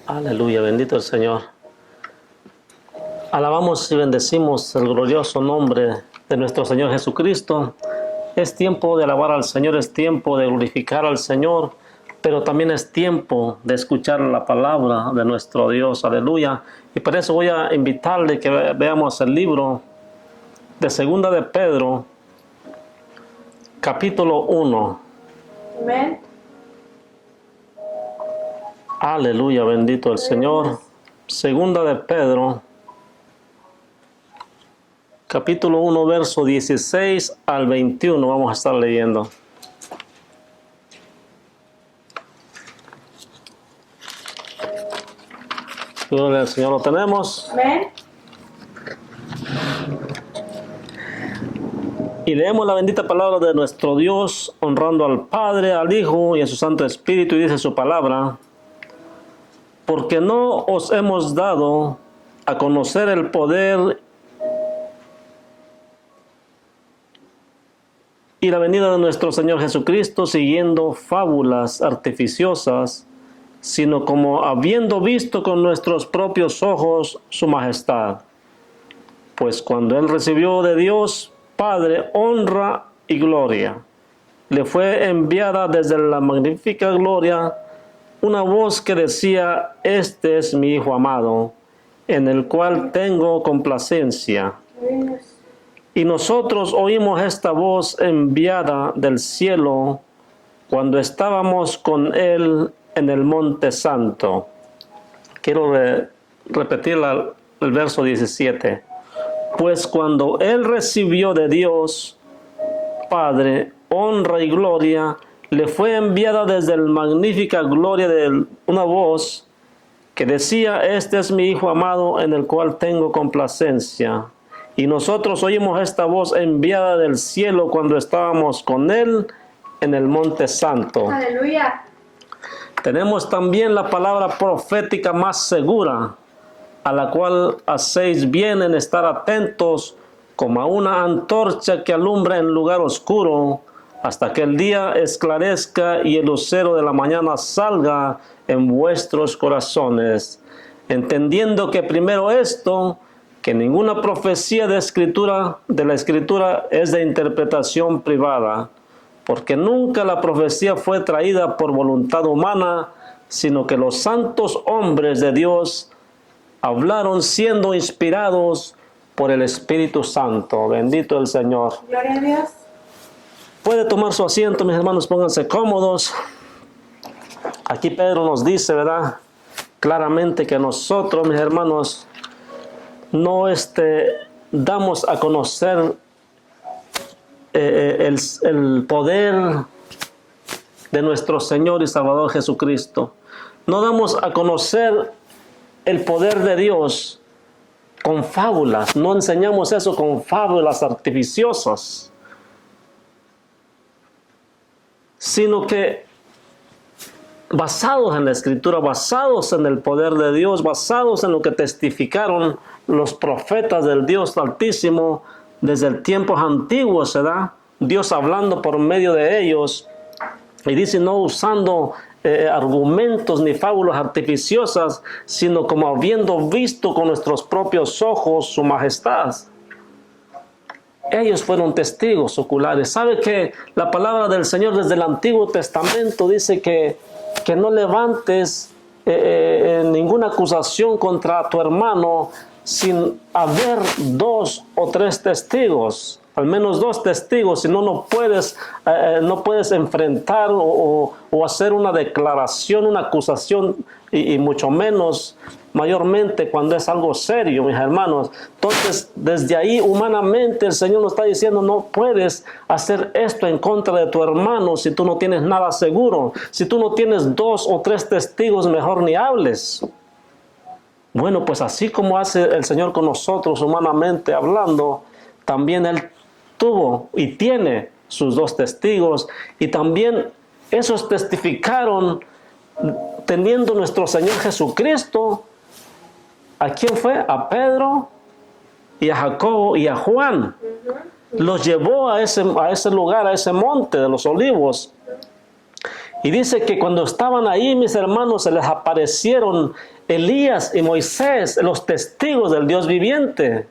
Aleluya, bendito el Señor. Alabamos y bendecimos el glorioso nombre de nuestro Señor Jesucristo. Es tiempo de alabar al Señor, es tiempo de glorificar al Señor, pero también es tiempo de escuchar la palabra de nuestro Dios. Aleluya. Y por eso voy a invitarle que veamos el libro de Segunda de Pedro, capítulo 1. Amén. Aleluya, bendito el Señor. Segunda de Pedro, capítulo 1, verso 16 al 21. Vamos a estar leyendo. Gloria al Señor, lo tenemos. Amén. Y leemos la bendita palabra de nuestro Dios, honrando al Padre, al Hijo y a su Santo Espíritu, y dice su palabra: porque no os hemos dado a conocer el poder y la venida de nuestro Señor Jesucristo siguiendo fábulas artificiosas, sino como habiendo visto con nuestros propios ojos su majestad. Pues cuando Él recibió de Dios Padre honra y gloria, le fue enviada desde la magnífica gloria una voz que decía: este es mi Hijo amado, en el cual tengo complacencia. Y nosotros oímos esta voz enviada del cielo cuando estábamos con Él en el Monte Santo. Quiero repetir el verso 17. Pues cuando Él recibió de Dios Padre honra y gloria, le fue enviada desde la magnífica gloria de una voz que decía: este es mi Hijo amado, en el cual tengo complacencia. Y nosotros oímos esta voz enviada del cielo cuando estábamos con Él en el Monte Santo. Aleluya. Tenemos también la palabra profética más segura, a la cual hacéis bien en estar atentos como a una antorcha que alumbra en lugar oscuro, hasta que el día esclarezca y el lucero de la mañana salga en vuestros corazones, entendiendo que primero esto, que ninguna profecía de la Escritura es de interpretación privada, porque nunca la profecía fue traída por voluntad humana, sino que los santos hombres de Dios hablaron siendo inspirados por el Espíritu Santo. Bendito el Señor. Gloria a Dios. Puede tomar su asiento, mis hermanos, pónganse cómodos. Aquí Pedro nos dice, ¿verdad?, claramente que nosotros, mis hermanos, no damos a conocer el poder de nuestro Señor y Salvador Jesucristo. No damos a conocer el poder de Dios con fábulas. No enseñamos eso con fábulas artificiosas, sino que basados en la Escritura, basados en el poder de Dios, basados en lo que testificaron los profetas del Dios Altísimo desde el tiempos antiguos, ¿verdad? Dios hablando por medio de ellos, y dice, no usando argumentos ni fábulas artificiosas, sino como habiendo visto con nuestros propios ojos su majestad. Ellos fueron testigos oculares. ¿Sabe que la palabra del Señor desde el Antiguo Testamento dice que no levantes ninguna acusación contra tu hermano sin haber 2 o 3 testigos? Al menos 2 testigos, si no, no puedes enfrentar o hacer una declaración, una acusación, y mucho menos, mayormente, cuando es algo serio, mis hermanos. Entonces, desde ahí, humanamente, el Señor nos está diciendo: no puedes hacer esto en contra de tu hermano si tú no tienes nada seguro. Si tú no tienes 2 o 3 testigos, mejor ni hables. Bueno, pues así como hace el Señor con nosotros, humanamente hablando, también Él tuvo y tiene sus 2 testigos, y también esos testificaron teniendo nuestro Señor Jesucristo. ¿A quién fue? A Pedro y a Jacobo y a Juan. Los llevó a ese lugar, a ese monte de los olivos. Y dice que cuando estaban ahí, mis hermanos, se les aparecieron Elías y Moisés, los testigos del Dios viviente.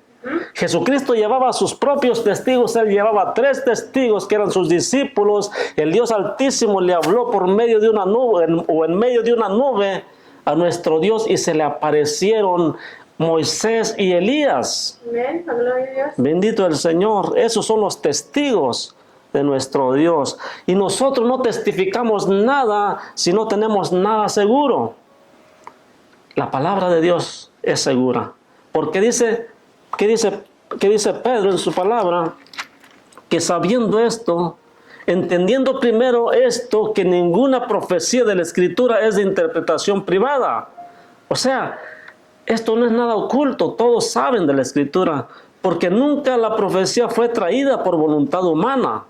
Jesucristo llevaba a sus propios testigos, Él llevaba 3 testigos que eran sus discípulos. El Dios Altísimo le habló por medio de una nube o en medio de una nube a nuestro Dios y se le aparecieron Moisés y Elías. Amén. La gloria de Dios. Bendito el Señor. Esos son los testigos de nuestro Dios. Y nosotros no testificamos nada si no tenemos nada seguro. La palabra de Dios es segura. Porque ¿qué dice Pedro en su palabra? Que sabiendo esto, entendiendo primero esto, que ninguna profecía de la Escritura es de interpretación privada. O sea, esto no es nada oculto, todos saben de la Escritura, porque nunca la profecía fue traída por voluntad humana,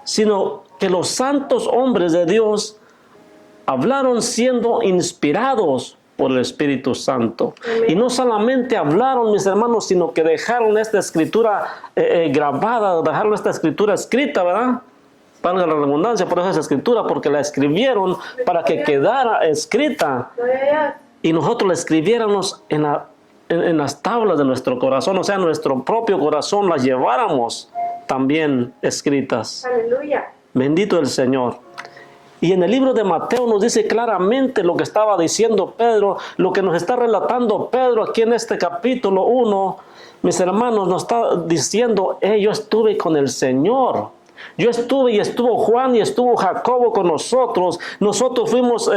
sino que los santos hombres de Dios hablaron siendo inspirados por el Espíritu Santo. Y no solamente hablaron, mis hermanos, sino que dejaron esta Escritura grabada, dejaron esta Escritura escrita, ¿verdad? Valga la redundancia, por eso es Escritura, porque la escribieron para que quedara escrita. Gloria a Dios. Y nosotros la escribiéramos en las tablas de nuestro corazón, o sea, en nuestro propio corazón las lleváramos también escritas. Aleluya. Bendito el Señor. Y en el libro de Mateo nos dice claramente lo que estaba diciendo Pedro, lo que nos está relatando Pedro aquí en este capítulo 1. Mis hermanos, nos está diciendo, yo estuve con el Señor. Yo estuve y estuvo Juan y estuvo Jacobo con nosotros. Nosotros fuimos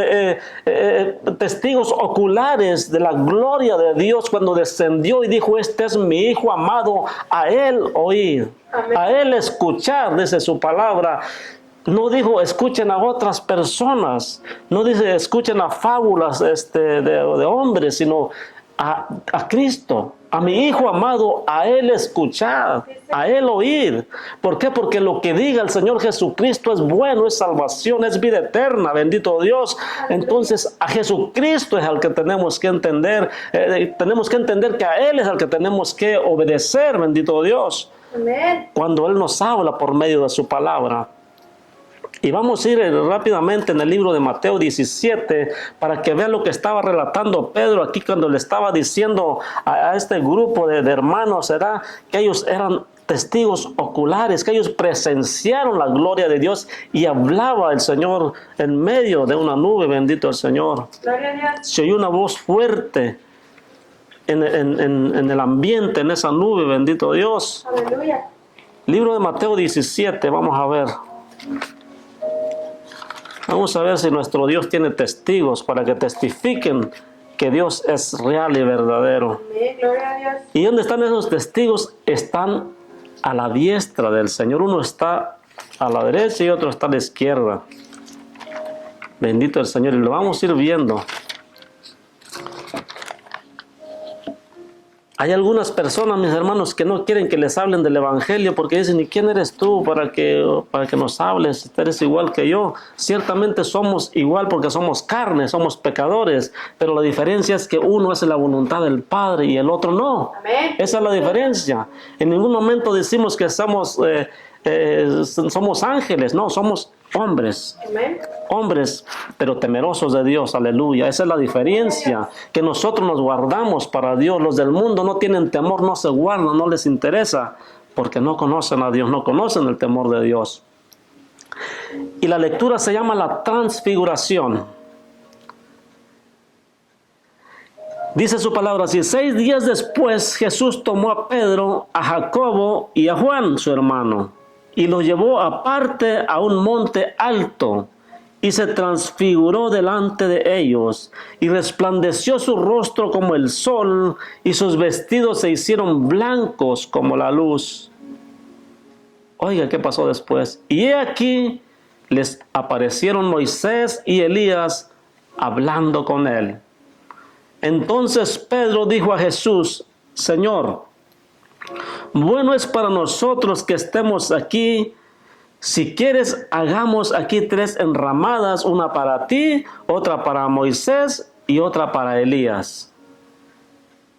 testigos oculares de la gloria de Dios cuando descendió y dijo, este es mi Hijo amado, a Él oír, Amén. a Él escuchar, dice su palabra. No dijo escuchen a otras personas, no dice escuchen a fábulas de hombres, sino a Cristo, a mi Hijo amado, a Él escuchar, a Él oír. ¿Por qué? Porque lo que diga el Señor Jesucristo es bueno, es salvación, es vida eterna, bendito Dios. Entonces a Jesucristo es al que tenemos que entender, tenemos que entender que a Él es al que tenemos que obedecer, bendito Dios, Amén. cuando Él nos habla por medio de su palabra. Y vamos a ir rápidamente en el libro de Mateo 17 para que vean lo que estaba relatando Pedro aquí cuando le estaba diciendo a este grupo de hermanos, ¿verdad? Que ellos eran testigos oculares, que ellos presenciaron la gloria de Dios y hablaba el Señor en medio de una nube, bendito el Señor. Gloria a Dios. Se oyó una voz fuerte en el ambiente, en esa nube, bendito Dios. Aleluya. Libro de Mateo 17, vamos a ver. Vamos a ver si nuestro Dios tiene testigos para que testifiquen que Dios es real y verdadero. Amén. Gloria a Dios. ¿Y dónde están esos testigos? Están a la diestra del Señor. Uno está a la derecha y otro está a la izquierda. Bendito el Señor. Y lo vamos a ir viendo. Hay algunas personas, mis hermanos, que no quieren que les hablen del Evangelio porque dicen, ¿y quién eres tú para que nos hables? Eres igual que yo. Ciertamente somos igual porque somos carne, somos pecadores, pero la diferencia es que uno es la voluntad del Padre y el otro no. Amén. Esa es la diferencia. En ningún momento decimos que somos ángeles, no, somos hombres. Amén. Hombres, pero temerosos de Dios, aleluya. Esa es la diferencia, que nosotros nos guardamos para Dios. Los del mundo no tienen temor, no se guardan, no les interesa, porque no conocen a Dios, no conocen el temor de Dios. Y la lectura se llama la transfiguración. Dice su palabra así: 6 días después Jesús tomó a Pedro, a Jacobo y a Juan, su hermano, y los llevó aparte a un monte alto, y se transfiguró delante de ellos, y resplandeció su rostro como el sol, y sus vestidos se hicieron blancos como la luz. Oiga, ¿qué pasó después? Y he aquí, les aparecieron Moisés y Elías hablando con él. Entonces Pedro dijo a Jesús: Señor, bueno es para nosotros que estemos aquí. Si quieres, hagamos aquí 3 enramadas, una para ti, otra para Moisés y otra para Elías.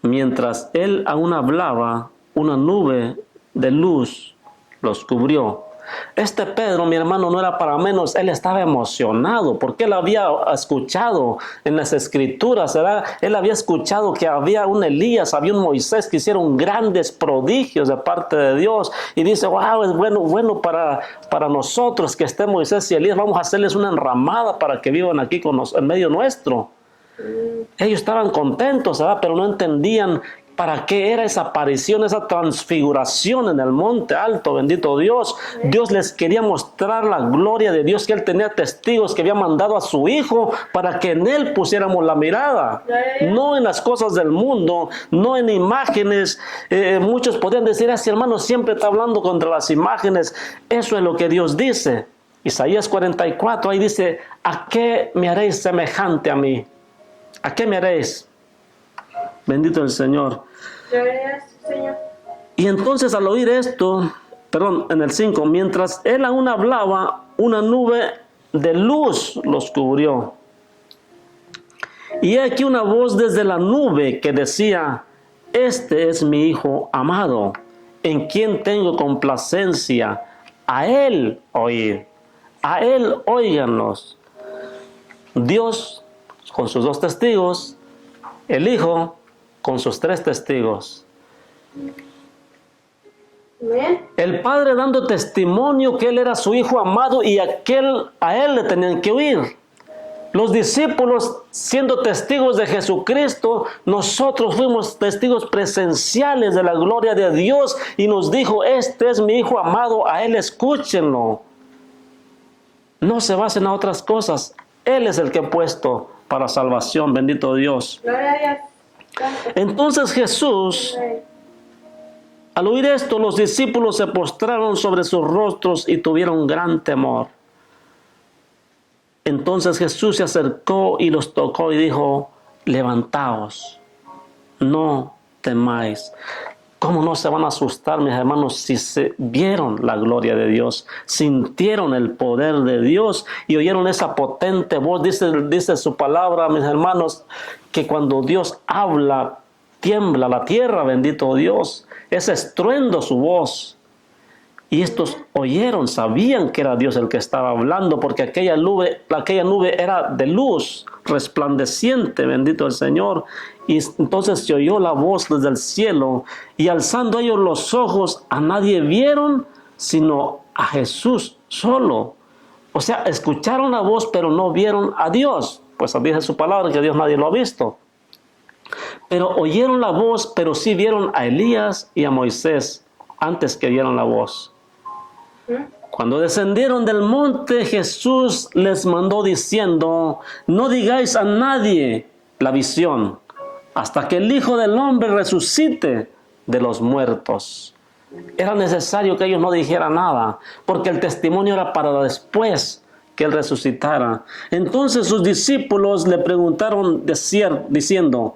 Mientras él aún hablaba, una nube de luz los cubrió. Este Pedro, mi hermano, no era para menos, él estaba emocionado porque él había escuchado en las escrituras, ¿verdad? Él había escuchado que había un Elías, había un Moisés que hicieron grandes prodigios de parte de Dios y dice, wow, es bueno para nosotros que esté Moisés y Elías, vamos a hacerles una enramada para que vivan aquí en medio nuestro. Ellos estaban contentos, ¿verdad? Pero no entendían para qué era esa aparición, esa transfiguración en el monte alto, bendito Dios. Dios les quería mostrar la gloria de Dios, que Él tenía testigos, que había mandado a su Hijo para que en Él pusiéramos la mirada. No en las cosas del mundo, no en imágenes. Muchos podrían decir, ese hermano siempre está hablando contra las imágenes. Eso es lo que Dios dice. Isaías 44, ahí dice, ¿a qué me haréis semejante a mí? ¿A qué me haréis? Bendito el Señor. Señor. Y entonces al oír esto, en el 5, mientras él aún hablaba, una nube de luz los cubrió. Y he aquí una voz desde la nube que decía, este es mi Hijo amado, en quien tengo complacencia. A Él oíd, a Él óiganlos. Dios con sus 2 testigos, el Hijo con sus 3 testigos. Amén. El Padre dando testimonio que Él era su Hijo amado y a Él le tenían que oír. Los discípulos siendo testigos de Jesucristo, nosotros fuimos testigos presenciales de la gloria de Dios y nos dijo, este es mi Hijo amado, a Él escúchenlo. No se basen a otras cosas. Él es el que ha puesto para salvación, bendito Dios. Gloria a Dios. Entonces Jesús, al oír esto, los discípulos se postraron sobre sus rostros y tuvieron gran temor. Entonces Jesús se acercó y los tocó y dijo, levantaos, no temáis. ¿Cómo no se van a asustar, mis hermanos, si se vieron la gloria de Dios, sintieron el poder de Dios y oyeron esa potente voz? Dice su palabra, mis hermanos, que cuando Dios habla, tiembla la tierra, bendito Dios. Es estruendo su voz. Y estos oyeron, sabían que era Dios el que estaba hablando, porque aquella nube era de luz, resplandeciente, bendito el Señor. Y entonces se oyó la voz desde el cielo, y alzando ellos los ojos, a nadie vieron, sino a Jesús solo. O sea, escucharon la voz, pero no vieron a Dios. Pues dice su palabra que a Dios nadie lo ha visto. Pero oyeron la voz, pero sí vieron a Elías y a Moisés antes que vieron la voz. Cuando descendieron del monte, Jesús les mandó diciendo, no digáis a nadie la visión, hasta que el Hijo del Hombre resucite de los muertos. Era necesario que ellos no dijeran nada, porque el testimonio era para después que Él resucitara. Entonces sus discípulos le preguntaron diciendo,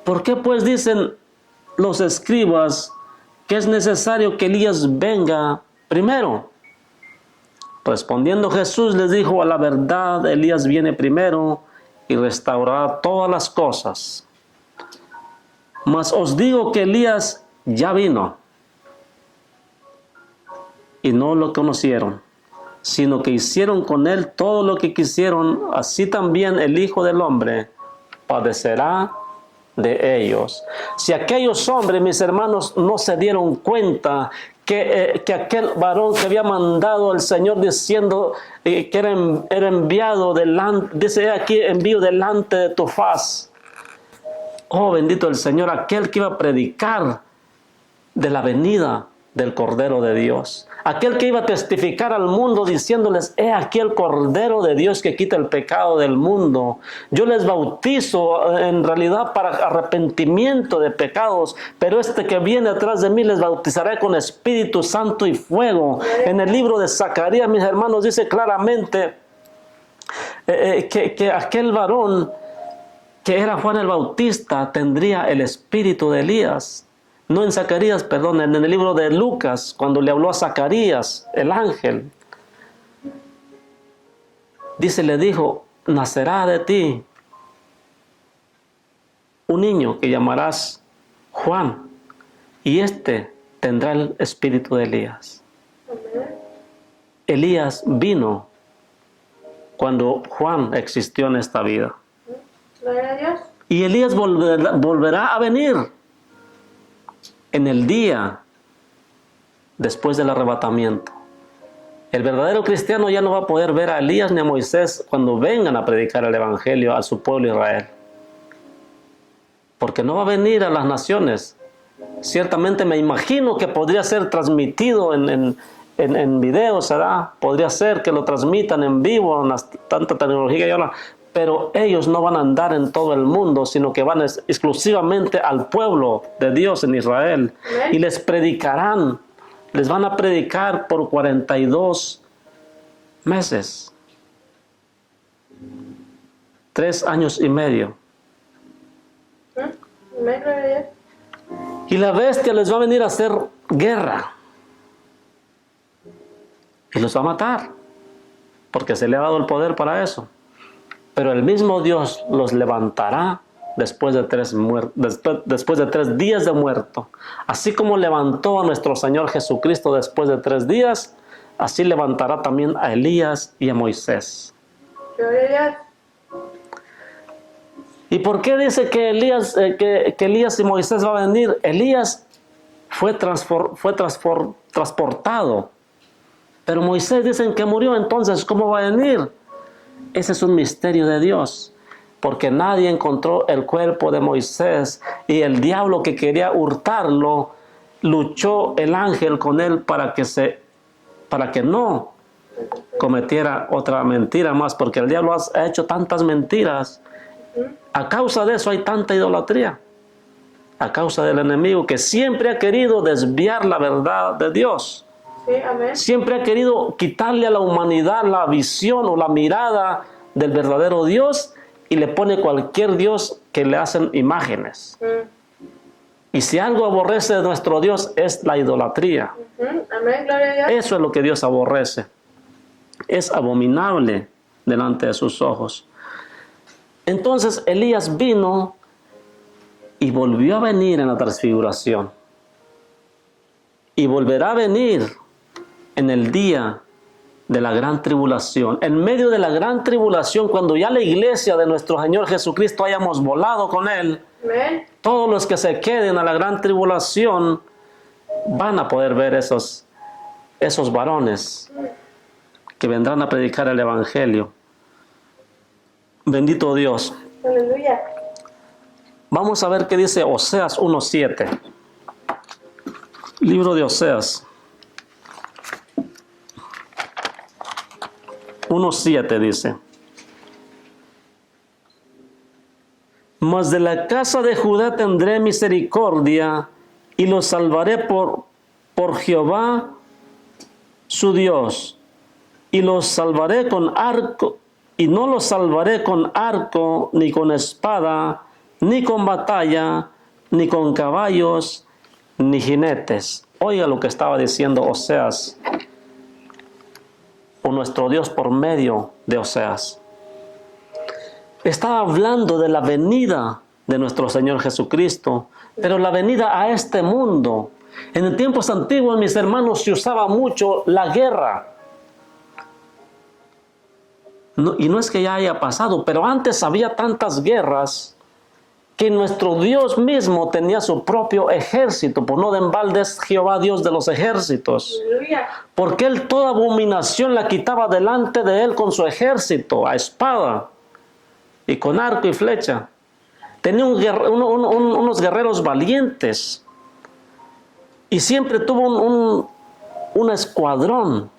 ¿por qué pues dicen los escribas que es necesario que Elías venga primero? Respondiendo Jesús les dijo, a la verdad, Elías viene primero y restaurará todas las cosas. Mas os digo que Elías ya vino y no lo conocieron, sino que hicieron con él todo lo que quisieron, así también el Hijo del Hombre padecerá de ellos. Si aquellos hombres, mis hermanos, no se dieron cuenta que aquel varón que había mandado el Señor diciendo que era enviado delante, dice aquí, envío delante de tu faz. Oh, bendito el Señor, aquel que iba a predicar de la venida del Cordero de Dios. Aquel que iba a testificar al mundo diciéndoles, he aquí el Cordero de Dios que quita el pecado del mundo. Yo les bautizo en realidad para arrepentimiento de pecados, pero este que viene atrás de mí les bautizaré con Espíritu Santo y fuego. En el libro de Zacarías, mis hermanos, dice claramente que aquel varón que era Juan el Bautista tendría el espíritu de Elías. No en Zacarías, perdón, en el libro de Lucas, cuando le habló a Zacarías, el ángel. Dice, le dijo, nacerá de ti un niño que llamarás Juan, y este tendrá el espíritu de Elías. Elías vino cuando Juan existió en esta vida. Gloria a Dios. Y Elías volverá a venir en el día después del arrebatamiento. El verdadero cristiano ya no va a poder ver a Elías ni a Moisés cuando vengan a predicar el evangelio a su pueblo Israel. Porque no va a venir a las naciones. Ciertamente me imagino que podría ser transmitido en videos, ¿verdad? Podría ser que lo transmitan en vivo, en tanta tecnología que ahora, pero ellos no van a andar en todo el mundo, sino que van exclusivamente al pueblo de Dios en Israel. Amén. Y les predicarán, les van a predicar por 42 meses. 3 años y medio. Amén, gloria a Dios. Y la bestia les va a venir a hacer guerra. Y los va a matar. Porque se le ha dado el poder para eso. Pero el mismo Dios los levantará después de 3 días de muerto. Así como levantó a nuestro Señor Jesucristo después de 3 días, así levantará también a Elías y a Moisés. Gloria a Dios. ¿Y por qué dice que Elías y Moisés va a venir? Elías fue transportado. Pero Moisés dicen que murió, entonces ¿cómo va a venir? Ese es un misterio de Dios. Porque nadie encontró el cuerpo de Moisés y el diablo que quería hurtarlo, luchó el ángel con él para que no cometiera otra mentira más, porque el diablo ha hecho tantas mentiras. A causa de eso hay tanta idolatría. A causa del enemigo que siempre ha querido desviar la verdad de Dios. Sí, amén. Siempre ha querido quitarle a la humanidad la visión o la mirada del verdadero Dios y le pone cualquier Dios que le hacen imágenes. Y si algo aborrece de nuestro Dios es la idolatría. Amén, gloria a Dios. Eso es lo que Dios aborrece. Es abominable delante de sus ojos. Entonces Elías vino y volvió a venir en la transfiguración. Y volverá a venir en el día de la gran tribulación. En medio de la gran tribulación, cuando ya la iglesia de nuestro Señor Jesucristo hayamos volado con Él, Amén. todos los que se queden a la gran tribulación van a poder ver esos varones que vendrán a predicar el evangelio. Bendito Dios. Aleluya. Vamos a ver qué dice Oseas 1:7. Libro de Oseas 1:7 dice: Mas de la casa de Judá tendré misericordia y los salvaré por Jehová su Dios, y los salvaré con arco, y no los salvaré con arco, ni con espada, ni con batalla, ni con caballos, ni jinetes. Oiga lo que estaba diciendo Oseas, o nuestro Dios por medio de Oseas. Estaba hablando de la venida de nuestro Señor Jesucristo, pero la venida a este mundo. En tiempos antiguos, mis hermanos, se usaba mucho la guerra. Y no es que ya haya pasado, pero antes había tantas guerras que nuestro Dios mismo tenía su propio ejército. Por no de en balde es Jehová Dios de los ejércitos. Aleluya. Porque Él toda abominación la quitaba delante de Él con su ejército, a espada y con arco y flecha. Tenía unos guerreros valientes y siempre tuvo un escuadrón.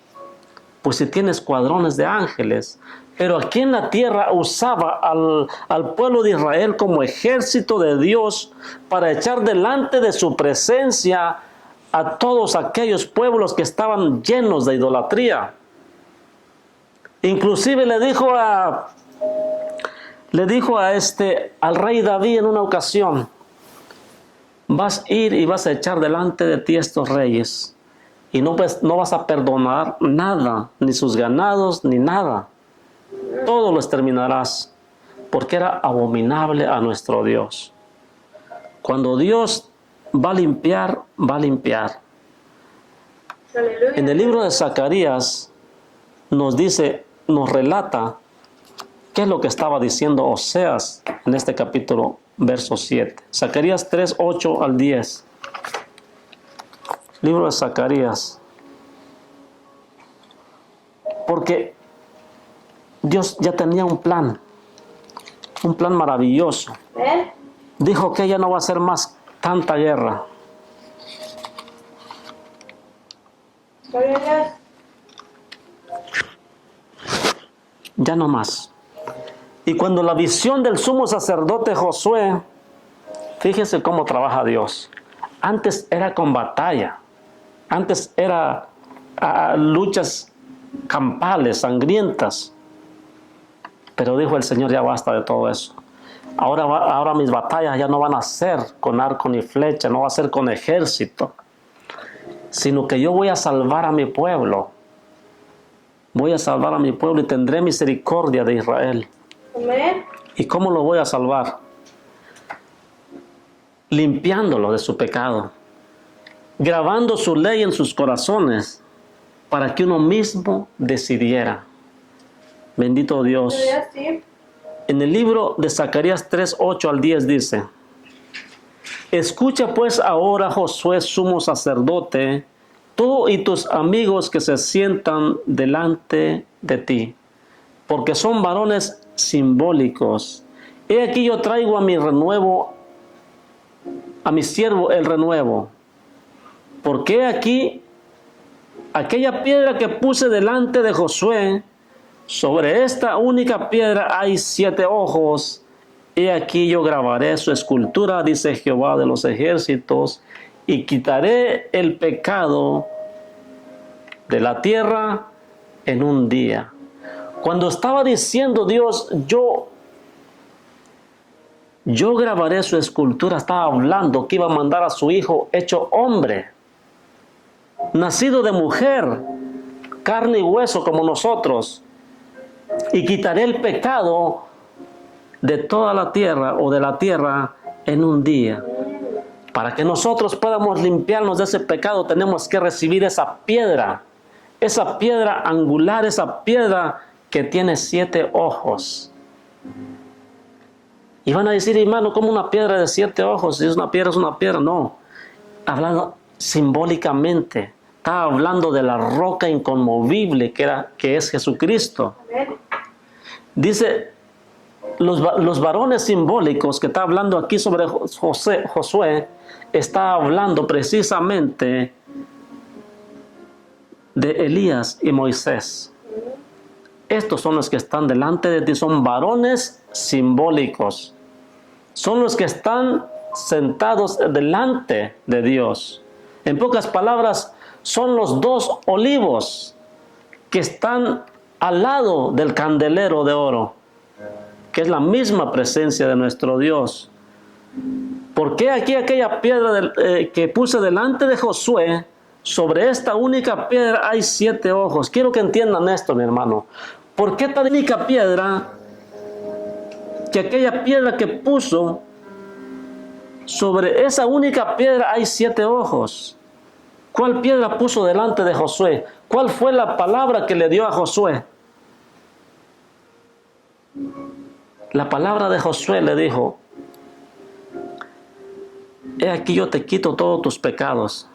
Pues si tiene escuadrones de ángeles. Pero aquí en la tierra usaba al pueblo de Israel como ejército de Dios para echar delante de su presencia a todos aquellos pueblos que estaban llenos de idolatría. Inclusive le dijo al rey David en una ocasión: vas a ir y vas a echar delante de ti estos reyes, y no vas a perdonar nada, ni sus ganados, ni nada. Todo lo exterminarás, porque era abominable a nuestro Dios. Cuando Dios va a limpiar, va a limpiar. Aleluya. En el libro de Zacarías, nos dice, nos relata qué es lo que estaba diciendo Oseas en este capítulo, verso 7. Zacarías 3, 8 al 10. Libro de Zacarías. Porque Dios ya tenía un plan maravilloso. Amén. Dijo que ya no va a ser más tanta guerra. Gloria a Dios. Ya no más. Y cuando la visión del sumo sacerdote Josué, fíjense cómo trabaja Dios. Antes era con batalla. Antes era luchas campales, sangrientas. Pero dijo el Señor, ya basta de todo eso. Ahora mis batallas ya no van a ser con arco ni flecha, no va a ser con ejército, sino que yo voy a salvar a mi pueblo. Voy a salvar a mi pueblo y tendré misericordia de Israel. Amén. ¿Y cómo lo voy a salvar? Limpiándolo de su pecado, grabando su ley en sus corazones, para que uno mismo decidiera. Bendito Dios. Gloria a Dios, sí. En el libro de Zacarías 3, 8 al 10 dice: escucha pues ahora, Josué, sumo sacerdote, tú y tus amigos que se sientan delante de ti, porque son varones simbólicos. He aquí yo traigo a mi renuevo, a mi siervo el renuevo, porque aquí aquella piedra que puse delante de Josué, sobre esta única piedra hay 7 ojos. He aquí yo grabaré su escultura, dice Jehová de los ejércitos, y quitaré el pecado de la tierra en un día. Cuando estaba diciendo Dios, yo grabaré su escultura, estaba hablando que iba a mandar a su hijo hecho hombre, nacido de mujer, carne y hueso como nosotros, y quitaré el pecado de toda la tierra o de la tierra en un día. Para que nosotros podamos limpiarnos de ese pecado, tenemos que recibir esa piedra angular, esa piedra que tiene 7 ojos. Y van a decir, hermano, ¿cómo una piedra de 7 ojos? Si es una piedra, es una piedra. No, hablando simbólicamente, está hablando de la roca inconmovible que es Jesucristo. Amén. Dice, los varones simbólicos que está hablando aquí sobre Josué, está hablando precisamente de Elías y Moisés. Estos son los que están delante de ti, son varones simbólicos. Son los que están sentados delante de Dios. En pocas palabras, son los 2 olivos que están al lado del candelero de oro, que es la misma presencia de nuestro Dios. ¿Por qué aquí aquella piedra que puse delante de Josué, sobre esta única piedra hay 7 ojos? Quiero que entiendan esto, mi hermano. ¿Por qué esta única piedra, que aquella piedra que puso, sobre esa única piedra hay 7 ojos? ¿Cuál piedra puso delante de Josué? ¿Cuál fue la palabra que le dio a Josué? La palabra de Josué le dijo: he aquí yo te quito todos tus pecados.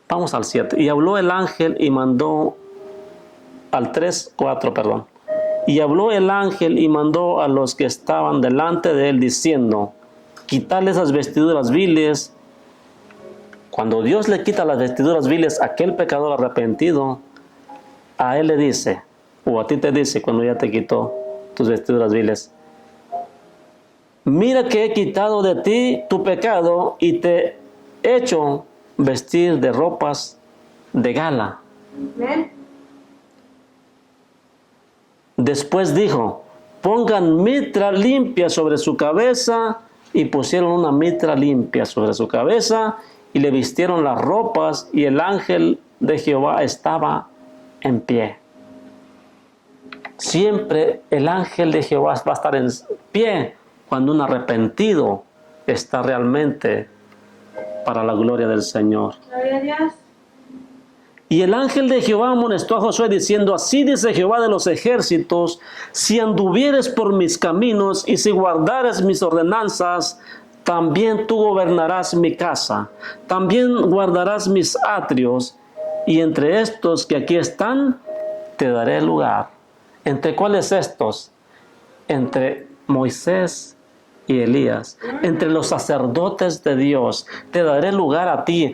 Vamos al 7. Y habló el ángel y mandó al 3, 4, perdón. Y habló el ángel y mandó a los que estaban delante de él, diciendo: quitadle esas vestiduras viles. Cuando Dios le quita las vestiduras viles a aquel pecador arrepentido, a él le dice, o a ti te dice cuando ya te quitó tus vestiduras viles: mira que he quitado de ti tu pecado y te he hecho vestir de ropas de gala. Amén. Después dijo: pongan mitra limpia sobre su cabeza. Y pusieron una mitra limpia sobre su cabeza y le vistieron las ropas, y el ángel de Jehová estaba en pie. Siempre el ángel de Jehová va a estar en pie cuando un arrepentido está realmente para la gloria del Señor. Gloria a Dios. Y el ángel de Jehová amonestó a Josué diciendo, así dice Jehová de los ejércitos, si anduvieres por mis caminos y si guardares mis ordenanzas, también tú gobernarás mi casa, también guardarás mis atrios, y entre estos que aquí están, te daré lugar. ¿Entre cuáles estos? Entre Moisés y Elías, entre los sacerdotes de Dios. Te daré lugar a ti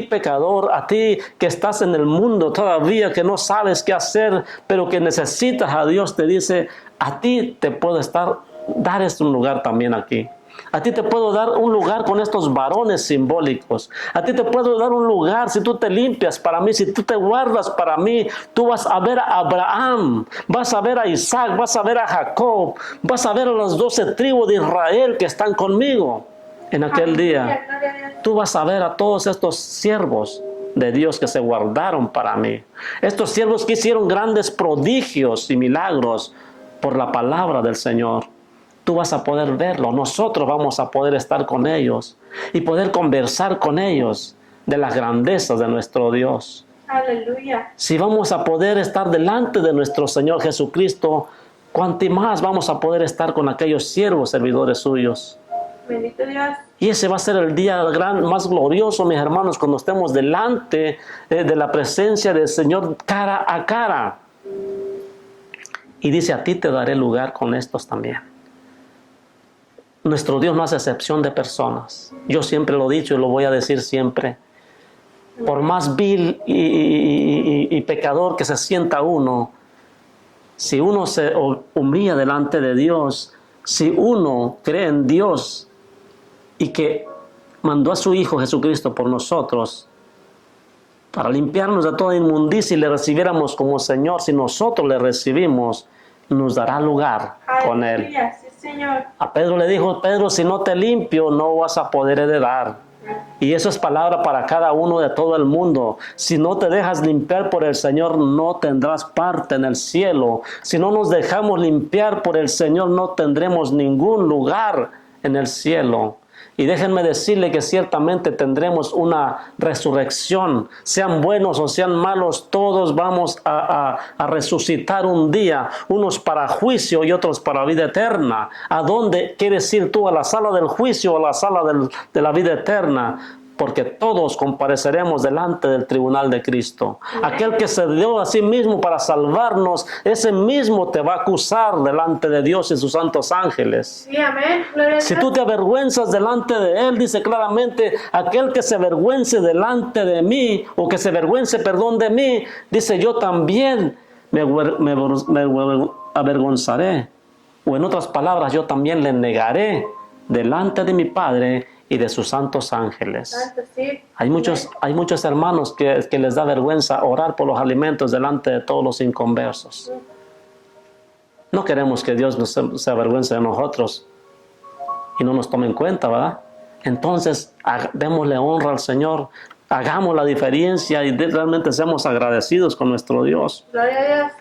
pecador, a ti que estás en el mundo todavía, que no sabes qué hacer, pero que necesitas a Dios. Te dice, a ti te puedo dar un lugar también aquí. A ti te puedo dar un lugar con estos varones simbólicos. A ti te puedo dar un lugar si tú te limpias para mí, si tú te guardas para mí. Tú vas a ver a Abraham, vas a ver a Isaac, vas a ver a Jacob, vas a ver a las 12 tribus de Israel que están conmigo en aquel día. Tú vas a ver a todos estos siervos de Dios que se guardaron para mí. Estos siervos que hicieron grandes prodigios y milagros por la palabra del Señor. Tú vas a poder verlo. Nosotros vamos a poder estar con ellos y poder conversar con ellos de las grandezas de nuestro Dios. Aleluya. Si vamos a poder estar delante de nuestro Señor Jesucristo, cuánto más vamos a poder estar con aquellos siervos servidores suyos. Bendito Dios. Y ese va a ser el día más glorioso, mis hermanos, cuando estemos delante de la presencia del Señor cara a cara. Y dice, a ti te daré lugar con estos también. Nuestro Dios no hace excepción de personas. Yo siempre lo he dicho y lo voy a decir siempre. Por más vil y pecador que se sienta uno, si uno se humilla delante de Dios, si uno cree en Dios y que mandó a su Hijo Jesucristo por nosotros, para limpiarnos de toda inmundicia y le recibiéramos como Señor, si nosotros le recibimos, nos dará lugar con Él. Aleluya. Sí, Señor. A Pedro le dijo, Pedro, si no te limpio, no vas a poder heredar. Y eso es palabra para cada uno de todo el mundo. Si no te dejas limpiar por el Señor, no tendrás parte en el cielo. Si no nos dejamos limpiar por el Señor, no tendremos ningún lugar en el cielo. Y déjenme decirle que ciertamente tendremos una resurrección. Sean buenos o sean malos, todos vamos a resucitar un día. Unos para juicio y otros para vida eterna. ¿A dónde quieres ir tú? ¿A la sala del juicio o a la sala de la vida eterna? Porque todos compareceremos delante del tribunal de Cristo. Aquel que se dio a sí mismo para salvarnos, ese mismo te va a acusar delante de Dios y sus santos ángeles. Sí, amén. Gloria a Si Dios. tú te avergüenzas delante de Él, dice claramente, aquel que se avergüence delante de mí, o que se avergüence, perdón, de mí, dice, yo también me avergonzaré. O en otras palabras, yo también le negaré delante de mi Padre y de sus santos ángeles. Santo, sí. Hay muchos hermanos que les da vergüenza orar por los alimentos delante de todos los inconversos. No queremos que Dios se avergüence de nosotros y no nos tome en cuenta, ¿verdad? Entonces, démosle honra al Señor, hagamos la diferencia y realmente seamos agradecidos con nuestro Dios, Gloria a Dios.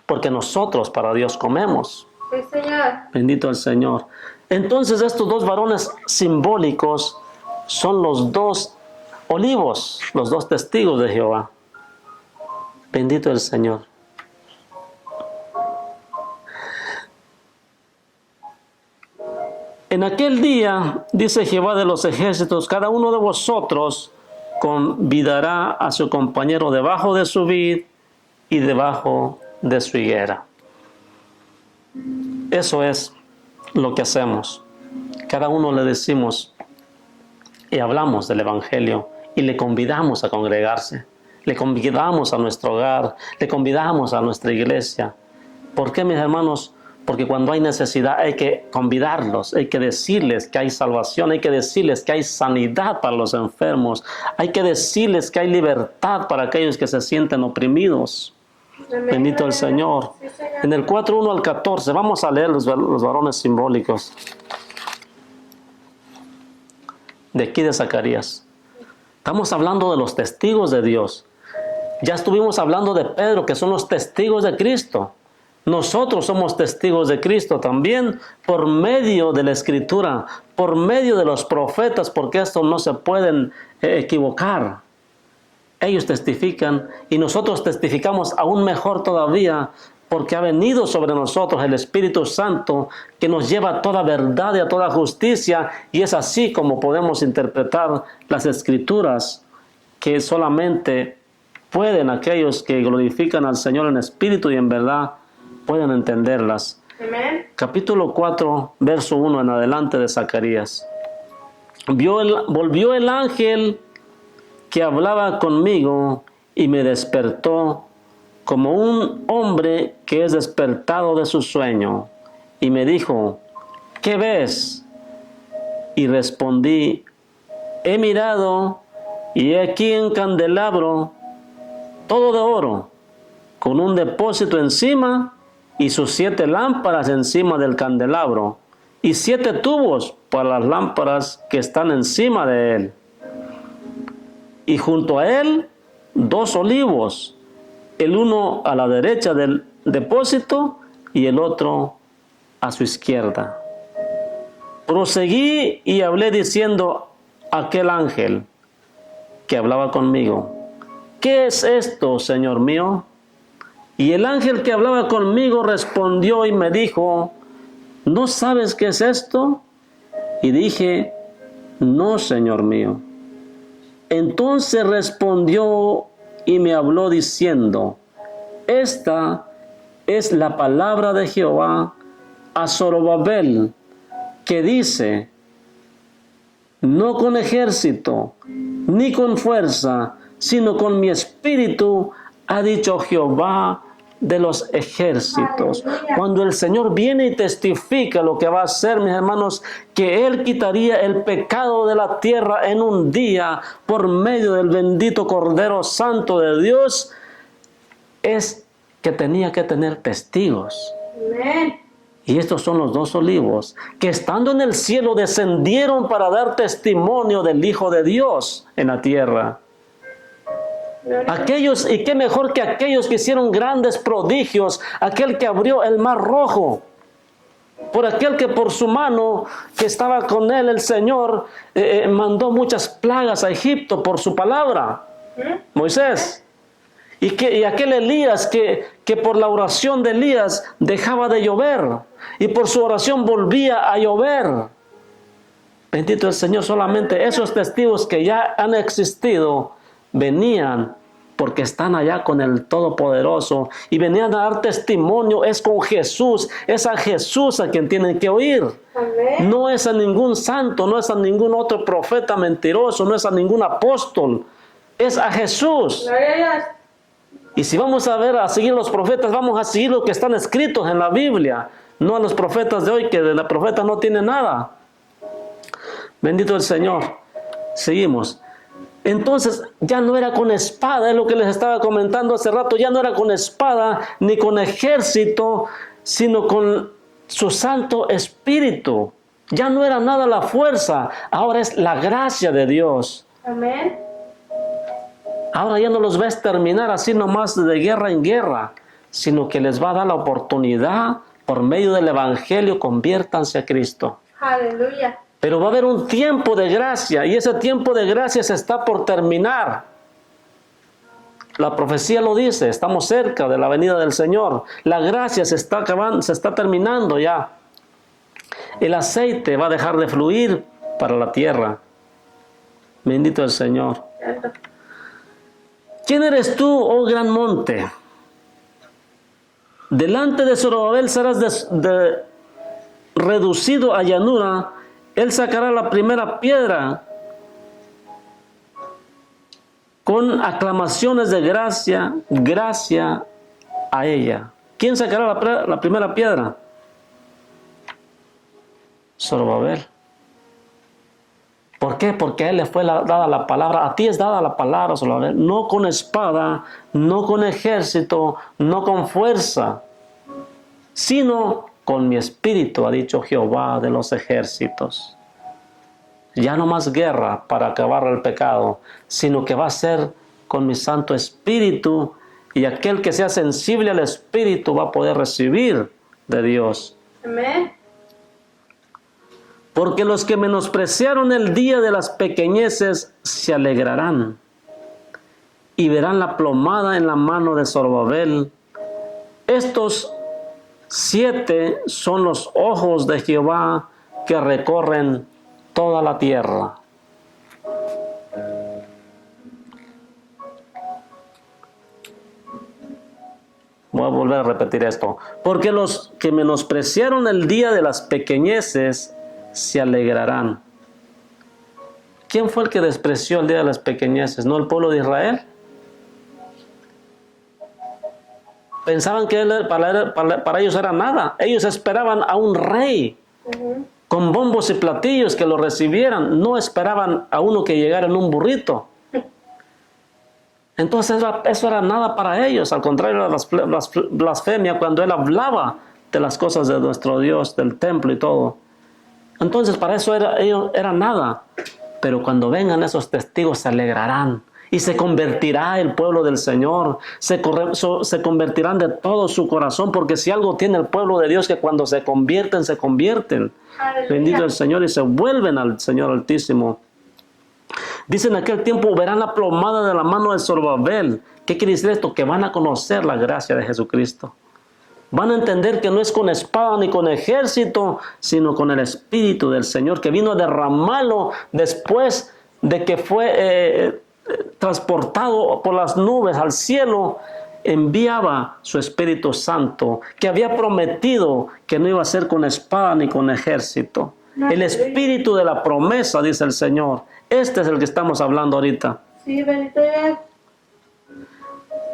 porque nosotros para Dios comemos. Sí, Señor. Bendito el Señor. Entonces estos dos varones simbólicos son los dos olivos, los dos testigos de Jehová. Bendito el Señor. En aquel día, dice Jehová de los ejércitos, cada uno de vosotros convidará a su compañero debajo de su vid y debajo de su higuera. Eso es lo que hacemos. Cada uno le decimos y hablamos del Evangelio y le convidamos a congregarse, le convidamos a nuestro hogar, le convidamos a nuestra iglesia. ¿Por qué, mis hermanos? Porque cuando hay necesidad hay que convidarlos, hay que decirles que hay salvación, hay que decirles que hay sanidad para los enfermos, hay que decirles que hay libertad para aquellos que se sienten oprimidos. Amén. Bendito el Señor. Sí, Señor. En el 4:1 al 14, vamos a leer los varones simbólicos de aquí de Zacarías. Estamos hablando de los testigos de Dios. Ya estuvimos hablando de Pedro, que son los testigos de Cristo. Nosotros somos testigos de Cristo también por medio de la Escritura, por medio de los profetas, porque estos no se pueden equivocar. Ellos testifican y nosotros testificamos aún mejor todavía, porque ha venido sobre nosotros el Espíritu Santo que nos lleva a toda verdad y a toda justicia, y es así como podemos interpretar las Escrituras, que solamente pueden aquellos que glorifican al Señor en espíritu y en verdad pueden entenderlas. Amén. Capítulo 4, verso 1 en adelante de Zacarías. Volvió el ángel que hablaba conmigo y me despertó como un hombre que es despertado de su sueño, y me dijo: ¿qué ves? Y respondí: he mirado, y he aquí un candelabro todo de oro, con un depósito encima, y sus 7 lámparas encima del candelabro, y 7 tubos para las lámparas que están encima de él. Y junto a él 2 olivos, el uno a la derecha del depósito y el otro a su izquierda. Proseguí y hablé diciendo a aquel ángel que hablaba conmigo: ¿qué es esto, Señor mío? Y el ángel que hablaba conmigo respondió y me dijo: ¿no sabes qué es esto? Y dije: no, Señor mío. Entonces respondió y me habló diciendo: esta es la palabra de Jehová a Zorobabel, que dice: no con ejército, ni con fuerza, sino con mi espíritu, ha dicho Jehová de los ejércitos. Cuando el Señor viene y testifica lo que va a hacer, mis hermanos, que Él quitaría el pecado de la tierra en un día por medio del bendito Cordero Santo de Dios, es que tenía que tener testigos. Amén. Y estos son los 2 olivos que, estando en el cielo, descendieron para dar testimonio del Hijo de Dios en la tierra. Aquellos, y qué mejor que aquellos que hicieron grandes prodigios, aquel que abrió el mar rojo, por aquel que por su mano que estaba con él el Señor mandó muchas plagas a Egipto por su palabra, Moisés. Y aquel Elías que por la oración de Elías dejaba de llover, y por su oración volvía a llover. Bendito el Señor. Solamente esos testigos que ya han existido venían porque están allá con el Todopoderoso y venían a dar testimonio. Es con Jesús, es a Jesús a quien tienen que oír. Amén. No es a ningún santo, no es a ningún otro profeta mentiroso, no es a ningún apóstol, es a Jesús. Gloria a Dios. Y si vamos a seguir los profetas, vamos a seguir lo que están escritos en la Biblia, no a los profetas de hoy, que de la profeta no tiene nada. Bendito el Señor. Seguimos. Entonces ya no era con espada, es lo que les estaba comentando hace rato, ya no era con espada ni con ejército, sino con su Santo Espíritu. Ya no era nada la fuerza, ahora es la gracia de Dios. Amén. Ahora ya no los ves terminar así nomás de guerra en guerra, sino que les va a dar la oportunidad por medio del Evangelio: conviértanse a Cristo. Aleluya. Pero va a haber un tiempo de gracia, y ese tiempo de gracia se está por terminar. La profecía lo dice, estamos cerca de la venida del Señor. La gracia se está acabando, se está terminando ya. El aceite va a dejar de fluir para la tierra. Bendito el Señor. Cierto. ¿Quién eres tú, oh gran monte? Delante de Zorobabel serás reducido a llanura. Él sacará la primera piedra con aclamaciones de gracia, gracia a ella. ¿Quién sacará la primera piedra? Zorobabel. ¿Por qué? Porque a él le fue dada la palabra. A ti es dada la palabra, Zorobabel. No con espada, no con ejército, no con fuerza, sino con mi espíritu, ha dicho Jehová de los ejércitos. Ya no más guerra para acabar el pecado, sino que va a ser con mi Santo Espíritu, Y aquel que sea sensible al Espíritu va a poder recibir de Dios. Amén. Porque los que menospreciaron el día de las pequeñeces se alegrarán y verán la plomada en la mano de Zorobabel. Estos 7 son los ojos de Jehová que recorren toda la tierra. Voy a volver a repetir esto. Porque los que menospreciaron el día de las pequeñeces se alegrarán. ¿Quién fue el que despreció el día de las pequeñeces? ¿No el pueblo de Israel? Pensaban que para ellos era nada. Ellos esperaban a un rey con bombos y platillos que lo recibieran. No esperaban a uno que llegara en un burrito. Entonces eso era nada para ellos. Al contrario de la blasfemia cuando él hablaba de las cosas de nuestro Dios, del templo y todo. Entonces para eso era nada. Pero cuando vengan esos testigos se alegrarán. Y se convertirá el pueblo del Señor. Se convertirán de todo su corazón. Porque si algo tiene el pueblo de Dios, que cuando se convierten, se convierten. Aleluya. Bendito el Señor, y se vuelven al Señor Altísimo. Dice: en aquel tiempo verán la plomada de la mano de Zorobabel. ¿Qué quiere decir esto? Que van a conocer la gracia de Jesucristo. Van a entender que no es con espada ni con ejército, sino con el Espíritu del Señor, que vino a derramarlo después de que fue transportado por las nubes al cielo. Enviaba su Espíritu Santo, que había prometido que no iba a ser con espada ni con ejército. El Espíritu de la promesa, dice el Señor. Este es el que estamos hablando ahorita. Sí, bendito Dios.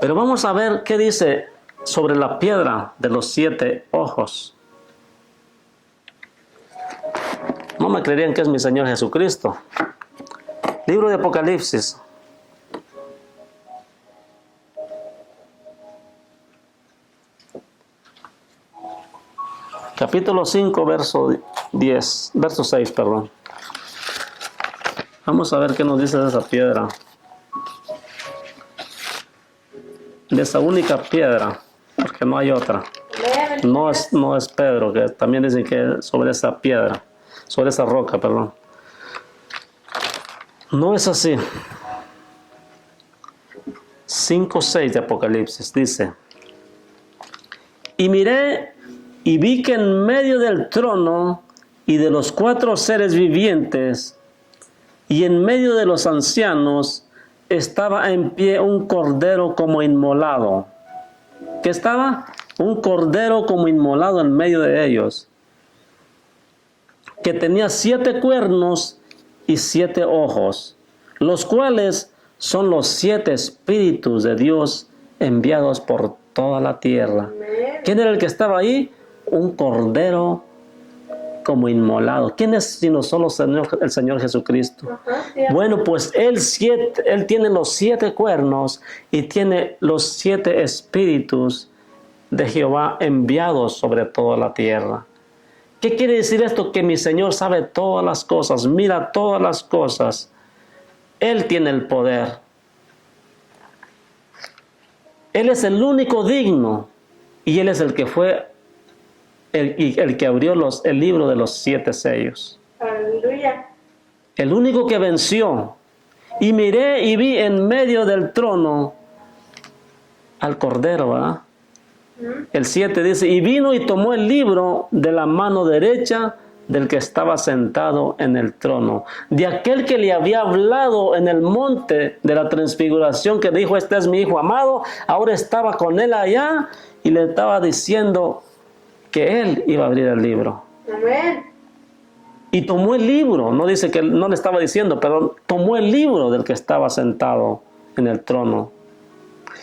Pero vamos a ver qué dice sobre la piedra de los 7 ojos. No me creerían que es mi Señor Jesucristo. Libro de Apocalipsis. Capítulo 5, verso 6, perdón. Vamos a ver qué nos dice de esa piedra. De esa única piedra, porque no hay otra. No es Pedro, que también dicen que sobre esa piedra, sobre esa roca, perdón. No es así. 5:6 de Apocalipsis dice: y miré y vi que en medio del trono y de los 4 seres vivientes y en medio de los ancianos estaba en pie un cordero como inmolado. ¿Qué estaba? Un cordero como inmolado en medio de ellos, que tenía 7 cuernos y 7 ojos, los cuales son los 7 espíritus de Dios enviados por toda la tierra. ¿Quién era el que estaba ahí? Un cordero como inmolado. ¿Quién es sino solo el Señor Jesucristo? Bueno, pues Él tiene los 7 cuernos y tiene los 7 espíritus de Jehová enviados sobre toda la tierra. ¿Qué quiere decir esto? Que mi Señor sabe todas las cosas, mira todas las cosas. Él tiene el poder. Él es el único digno y Él es el que fue el que abrió el libro de los 7 sellos. Aleluya. El único que venció. Y miré y vi en medio del trono al Cordero, ¿verdad? El 7 dice: y vino y tomó el libro de la mano derecha del que estaba sentado en el trono, de aquel que le había hablado en el monte de la transfiguración, que dijo: este es mi hijo amado. Ahora estaba con él allá y le estaba diciendo que él iba a abrir el libro. Amén. Y tomó el libro, no dice que no le estaba diciendo, pero tomó el libro del que estaba sentado en el trono.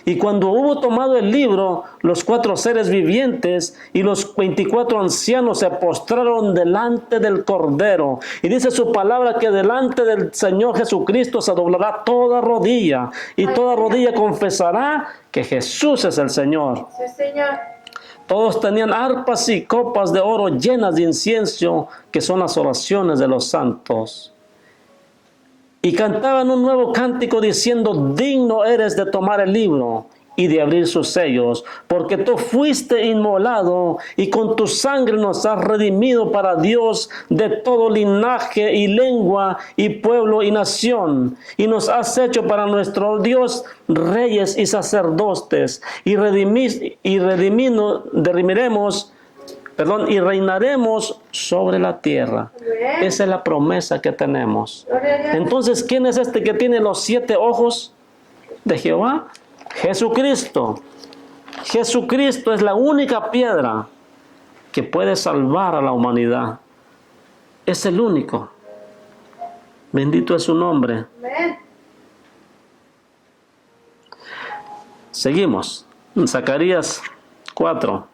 Y cuando hubo tomado el libro, los 4 seres vivientes y los 24 ancianos se postraron delante del Cordero. Y dice su palabra que delante del Señor Jesucristo se doblará toda rodilla. Y toda rodilla confesará que Jesús es el Señor. Sí, Señor. Todos tenían arpas y copas de oro llenas de incienso, que son las oraciones de los santos. Y cantaban un nuevo cántico diciendo: digno eres de tomar el libro y de abrir sus sellos, porque tú fuiste inmolado y con tu sangre nos has redimido para Dios de todo linaje y lengua y pueblo y nación, y nos has hecho para nuestro Dios reyes y sacerdotes, y reinaremos sobre la tierra. Amén. Esa es la promesa que tenemos. Gloria a Dios. Entonces, ¿quién es este que tiene los 7 ojos de Jehová? Jesucristo. Jesucristo es la única piedra que puede salvar a la humanidad. Es el único. Bendito es su nombre. Amén. Seguimos. En Zacarías 4,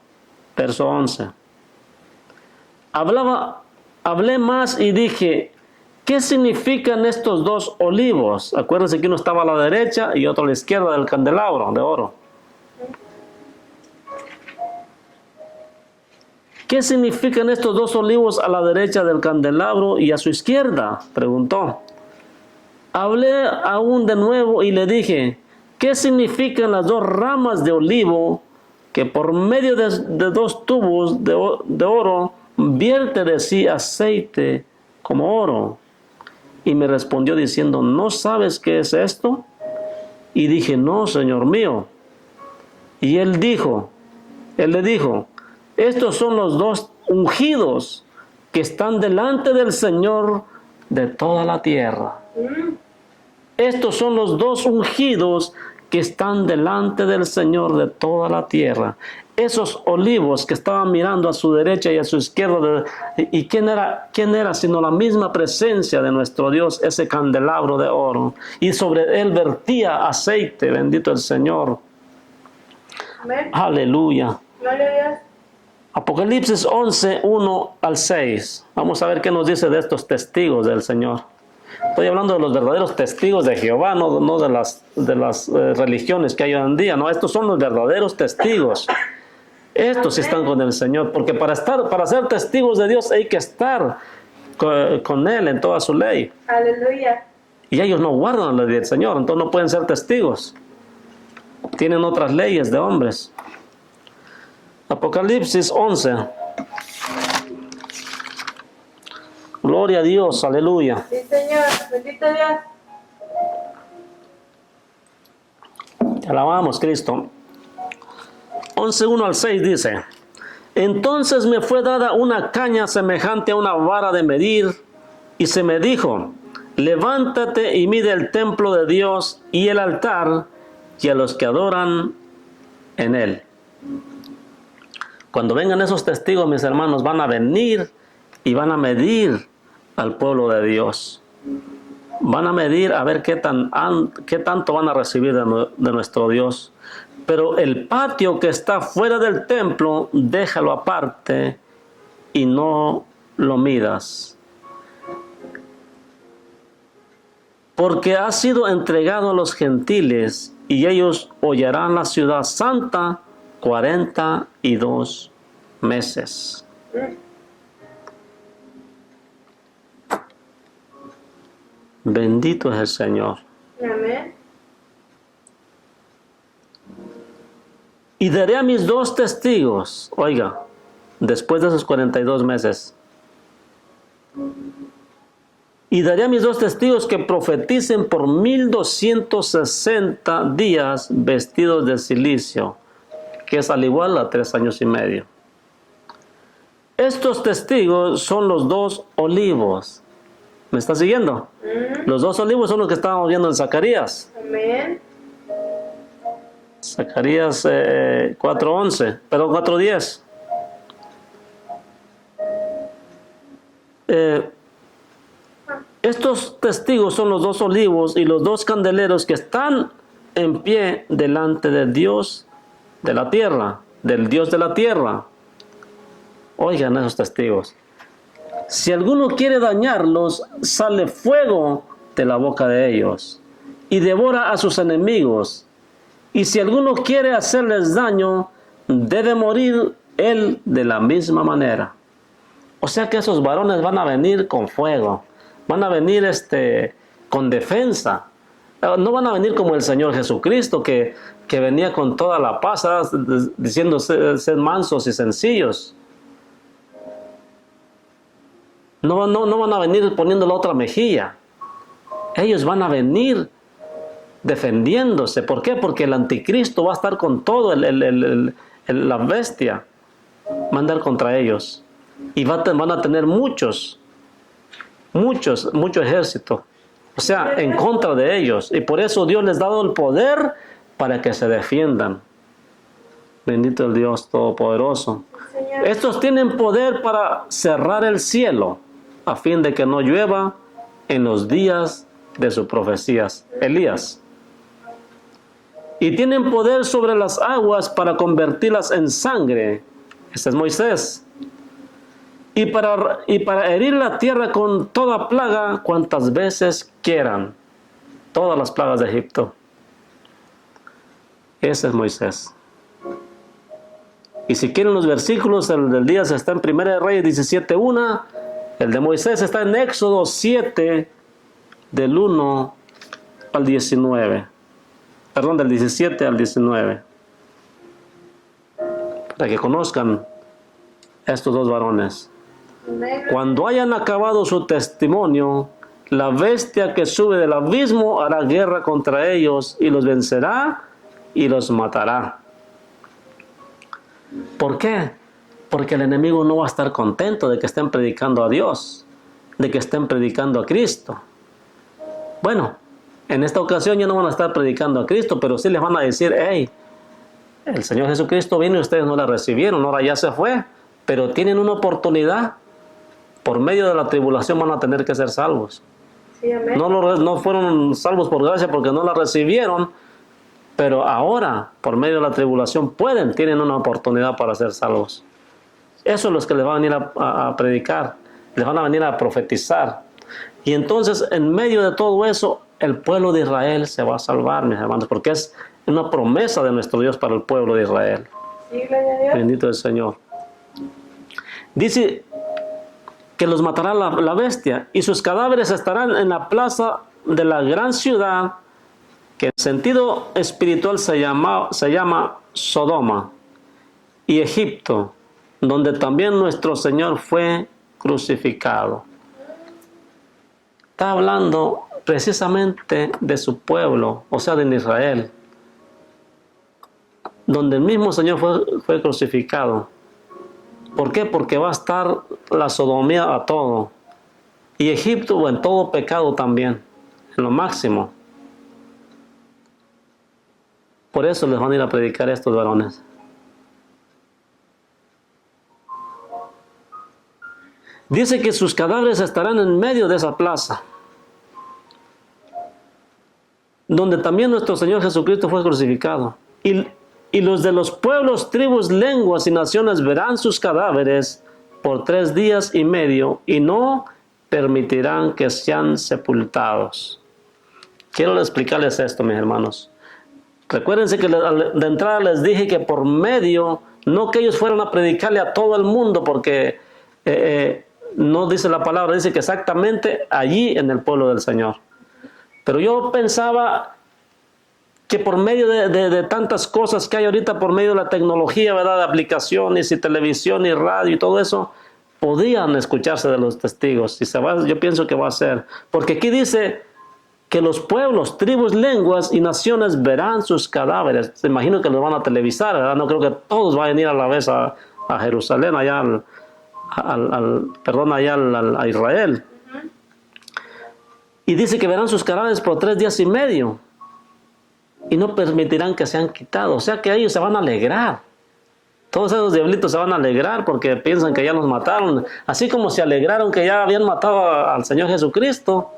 verso 11. Hablé más y dije, ¿qué significan estos 2 olivos? Acuérdense que uno estaba a la derecha y otro a la izquierda del candelabro de oro. ¿Qué significan estos 2 olivos a la derecha del candelabro y a su izquierda? Preguntó. Hablé aún de nuevo y le dije, ¿qué significan las 2 ramas de olivo que por medio de 2 tubos de oro vierte de sí aceite como oro? Y me respondió diciendo, ¿no sabes qué es esto? Y dije, no, Señor mío. Y él le dijo, estos son los 2 ungidos que están delante del Señor de toda la tierra. Estos son los 2 ungidos que están delante del Señor de toda la tierra. Esos olivos que estaban mirando a su derecha y a su izquierda. ¿Y quién era sino la misma presencia de nuestro Dios, ese candelabro de oro? Y sobre él vertía aceite, bendito el Señor. Amén. Aleluya. Gloria a Dios. Apocalipsis 11, 1 al 6. Vamos a ver qué nos dice de estos testigos del Señor. Estoy hablando de los verdaderos testigos de Jehová, no de las religiones que hay hoy en día. No, estos son los verdaderos testigos. Estos sí están con el Señor, porque para ser testigos de Dios hay que estar con Él en toda su ley. Aleluya. Y ellos no guardan la ley del Señor, entonces no pueden ser testigos. Tienen otras leyes de hombres. Apocalipsis 11. Gloria a Dios, aleluya. Sí, Señor. Bendito Dios. Te alabamos, Cristo. 11:1 al 6 dice, entonces me fue dada una caña semejante a una vara de medir, y se me dijo, levántate y mide el templo de Dios y el altar, y a los que adoran en él. Cuando vengan esos testigos, mis hermanos, van a venir y van a medir al pueblo de Dios. Van a medir a ver qué tanto van a recibir de nuestro Dios. Pero el patio que está fuera del templo, déjalo aparte y no lo midas. Porque ha sido entregado a los gentiles y ellos hollarán la ciudad santa 42 meses. Bendito es el Señor. Amén. Y daré a mis 2 testigos, oiga, después de esos 42 meses. Y daré a mis 2 testigos que profeticen por 1260 días vestidos de silicio, que es al igual a 3 años y medio. Estos testigos son los 2 olivos. ¿Me está siguiendo? Los 2 olivos son los que estábamos viendo en Zacarías. Amén. Zacarías 4:11, perdón, 4:10. Estos testigos son los 2 olivos y los 2 candeleros que están en pie delante del Dios de la tierra, del Dios de la tierra. Oigan esos testigos. Si alguno quiere dañarlos, sale fuego de la boca de ellos y devora a sus enemigos. Y si alguno quiere hacerles daño, debe morir él de la misma manera. O sea que esos varones van a venir con fuego, van a venir con defensa. No van a venir como el Señor Jesucristo, que que venía con toda la paz, diciendo ser mansos y sencillos. No van a venir poniendo la otra mejilla. Ellos van a venir defendiéndose. ¿Por qué? Porque el anticristo va a estar con todo, la bestia va a andar contra ellos. Y van a tener mucho ejército. O sea, en contra de ellos. Y por eso Dios les ha dado el poder para que se defiendan. Bendito el Dios Todopoderoso. Señor. Estos tienen poder para cerrar el cielo, a fin de que no llueva en los días de sus profecías. Elías. Y tienen poder sobre las aguas para convertirlas en sangre. Este es Moisés. Y para herir la tierra con toda plaga, cuantas veces quieran. Todas las plagas de Egipto. Ese es Moisés. Y si quieren los versículos, el del día está en 1 Reyes 17:1. El de Moisés está en Éxodo 7, del 1 al 19. Perdón, del 17 al 19. Para que conozcan estos dos varones. Cuando hayan acabado su testimonio, la bestia que sube del abismo hará guerra contra ellos y los vencerá y los matará. ¿Por qué? Porque el enemigo no va a estar contento de que estén predicando a Dios, de que estén predicando a Cristo. Bueno, en esta ocasión ya no van a estar predicando a Cristo, pero sí les van a decir, hey, el Señor Jesucristo vino y ustedes no la recibieron, ahora ya se fue, pero tienen una oportunidad. Por medio de la tribulación van a tener que ser salvos. Sí, amén. No fueron salvos por gracia porque no la recibieron, pero ahora, por medio de la tribulación, tienen una oportunidad para ser salvos. Eso es lo que les va a venir a predicar, les van a venir a profetizar. Y entonces, en medio de todo eso, el pueblo de Israel se va a salvar, mis hermanos, porque es una promesa de nuestro Dios para el pueblo de Israel. Sí, gloria a Dios. Bendito el Señor. Dice que los matará la bestia y sus cadáveres estarán en la plaza de la gran ciudad, que en sentido espiritual se llama Sodoma y Egipto, donde también nuestro Señor fue crucificado. Está hablando precisamente de su pueblo, o sea, de Israel, donde el mismo Señor fue crucificado. ¿Por qué? Porque va a estar la sodomía a todo. Y Egipto en todo pecado también, en lo máximo. Por eso les van a ir a predicar a estos varones. Dice que sus cadáveres estarán en medio de esa plaza, donde también nuestro Señor Jesucristo fue crucificado. Y los de los pueblos, tribus, lenguas y naciones verán sus cadáveres por 3 días y medio y no permitirán que sean sepultados. Quiero explicarles esto, mis hermanos. Recuérdense que de entrada les dije que por medio, no que ellos fueran a predicarle a todo el mundo, porque no dice la palabra, dice que exactamente allí en el pueblo del Señor. Pero yo pensaba que por medio de tantas cosas que hay ahorita, por medio de la tecnología, ¿verdad?, de aplicaciones y televisión y radio y todo eso, podían escucharse de los testigos. Y yo pienso que va a ser. Porque aquí dice que los pueblos, tribus, lenguas y naciones verán sus cadáveres. Se imagino que los van a televisar, ¿verdad? No creo que todos vayan a ir a la vez a Jerusalén, allá a Israel. Y dice que verán sus cadáveres por 3 días y medio. Y no permitirán que sean quitados. O sea que ellos se van a alegrar. Todos esos diablitos se van a alegrar porque piensan que ya los mataron. Así como se alegraron que ya habían matado al Señor Jesucristo.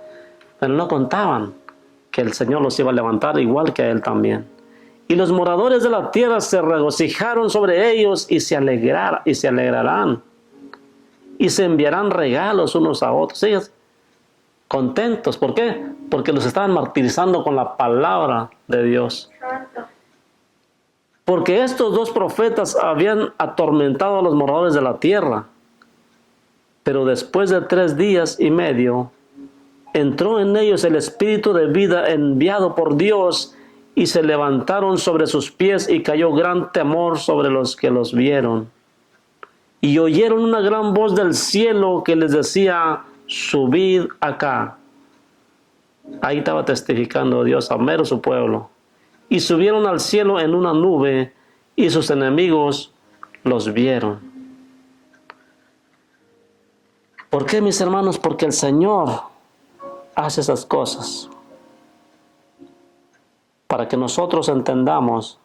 Pero no contaban que el Señor los iba a levantar igual que a Él también. Y los moradores de la tierra se regocijaron sobre ellos y se alegrarán. Y se enviarán regalos unos a otros. Ellos contentos. ¿Por qué? Porque los estaban martirizando con la palabra de Dios. Santo. Porque estos 2 profetas habían atormentado a los moradores de la tierra. Pero después de 3 días y medio, entró en ellos el espíritu de vida enviado por Dios y se levantaron sobre sus pies y cayó gran temor sobre los que los vieron. Y oyeron una gran voz del cielo que les decía, subid acá. Ahí estaba testificando Dios a mero su pueblo. Y subieron al cielo en una nube y sus enemigos los vieron. ¿Por qué, mis hermanos? Porque el Señor hace esas cosas para que nosotros entendamos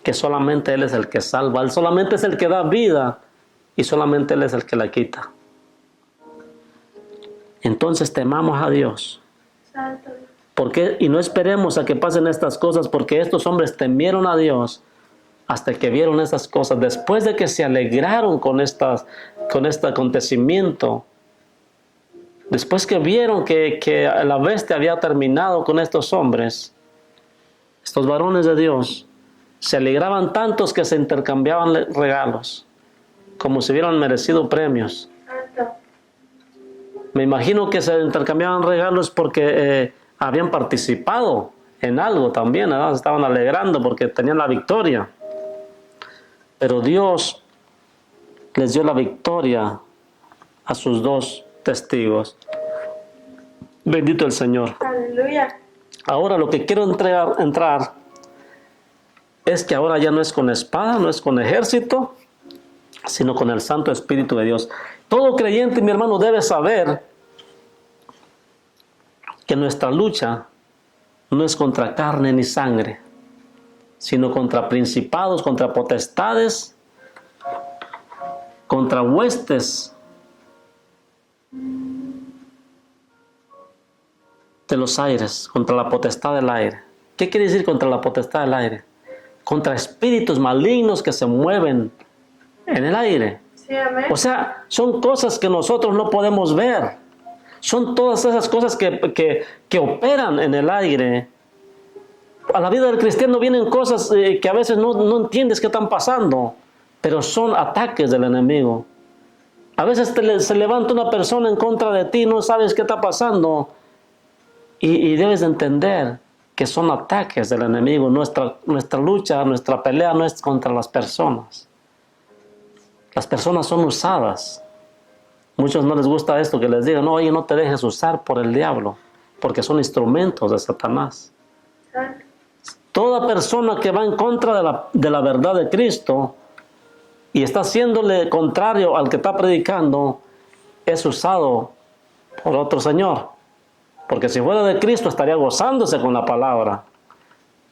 que solamente Él es el que salva, Él solamente es el que da vida y solamente Él es el que la quita. Entonces temamos a Dios. Santo. Y no esperemos a que pasen estas cosas, porque estos hombres temieron a Dios hasta que vieron estas cosas. Después de que se alegraron con este acontecimiento, después que vieron que la bestia había terminado con estos hombres, estos varones de Dios se alegraban tantos que se intercambiaban regalos, como si hubieran merecido premios. Santo. Me imagino que se intercambiaban regalos porque habían participado en algo también, ¿verdad? Se estaban alegrando porque tenían la victoria. Pero Dios les dio la victoria a sus dos testigos. Bendito el Señor. Aleluya. Ahora lo que quiero entrar es que ahora ya no es con espada, no es con ejército, sino con el Santo Espíritu de Dios. Todo creyente, mi hermano, debe saber que nuestra lucha no es contra carne ni sangre, sino contra principados, contra potestades, contra huestes de los aires, contra la potestad del aire. ¿Qué quiere decir contra la potestad del aire? Contra espíritus malignos que se mueven en el aire. Sí, amén. O sea, son cosas que nosotros no podemos ver. Son todas esas cosas que operan en el aire. A la vida del cristiano vienen cosas que a veces no entiendes qué están pasando, pero son ataques del enemigo. A veces se levanta una persona en contra de ti, no sabes qué está pasando, y debes de entender que son ataques del enemigo. Nuestra lucha, nuestra pelea no es contra las personas. Las personas son usadas. Muchos no les gusta esto, que les digan, no, oye, no te dejes usar por el diablo, porque son instrumentos de Satanás. Santo. Toda persona que va en contra de la verdad de Cristo y está haciéndole contrario al que está predicando, es usado por otro señor. Porque si fuera de Cristo estaría gozándose con la palabra.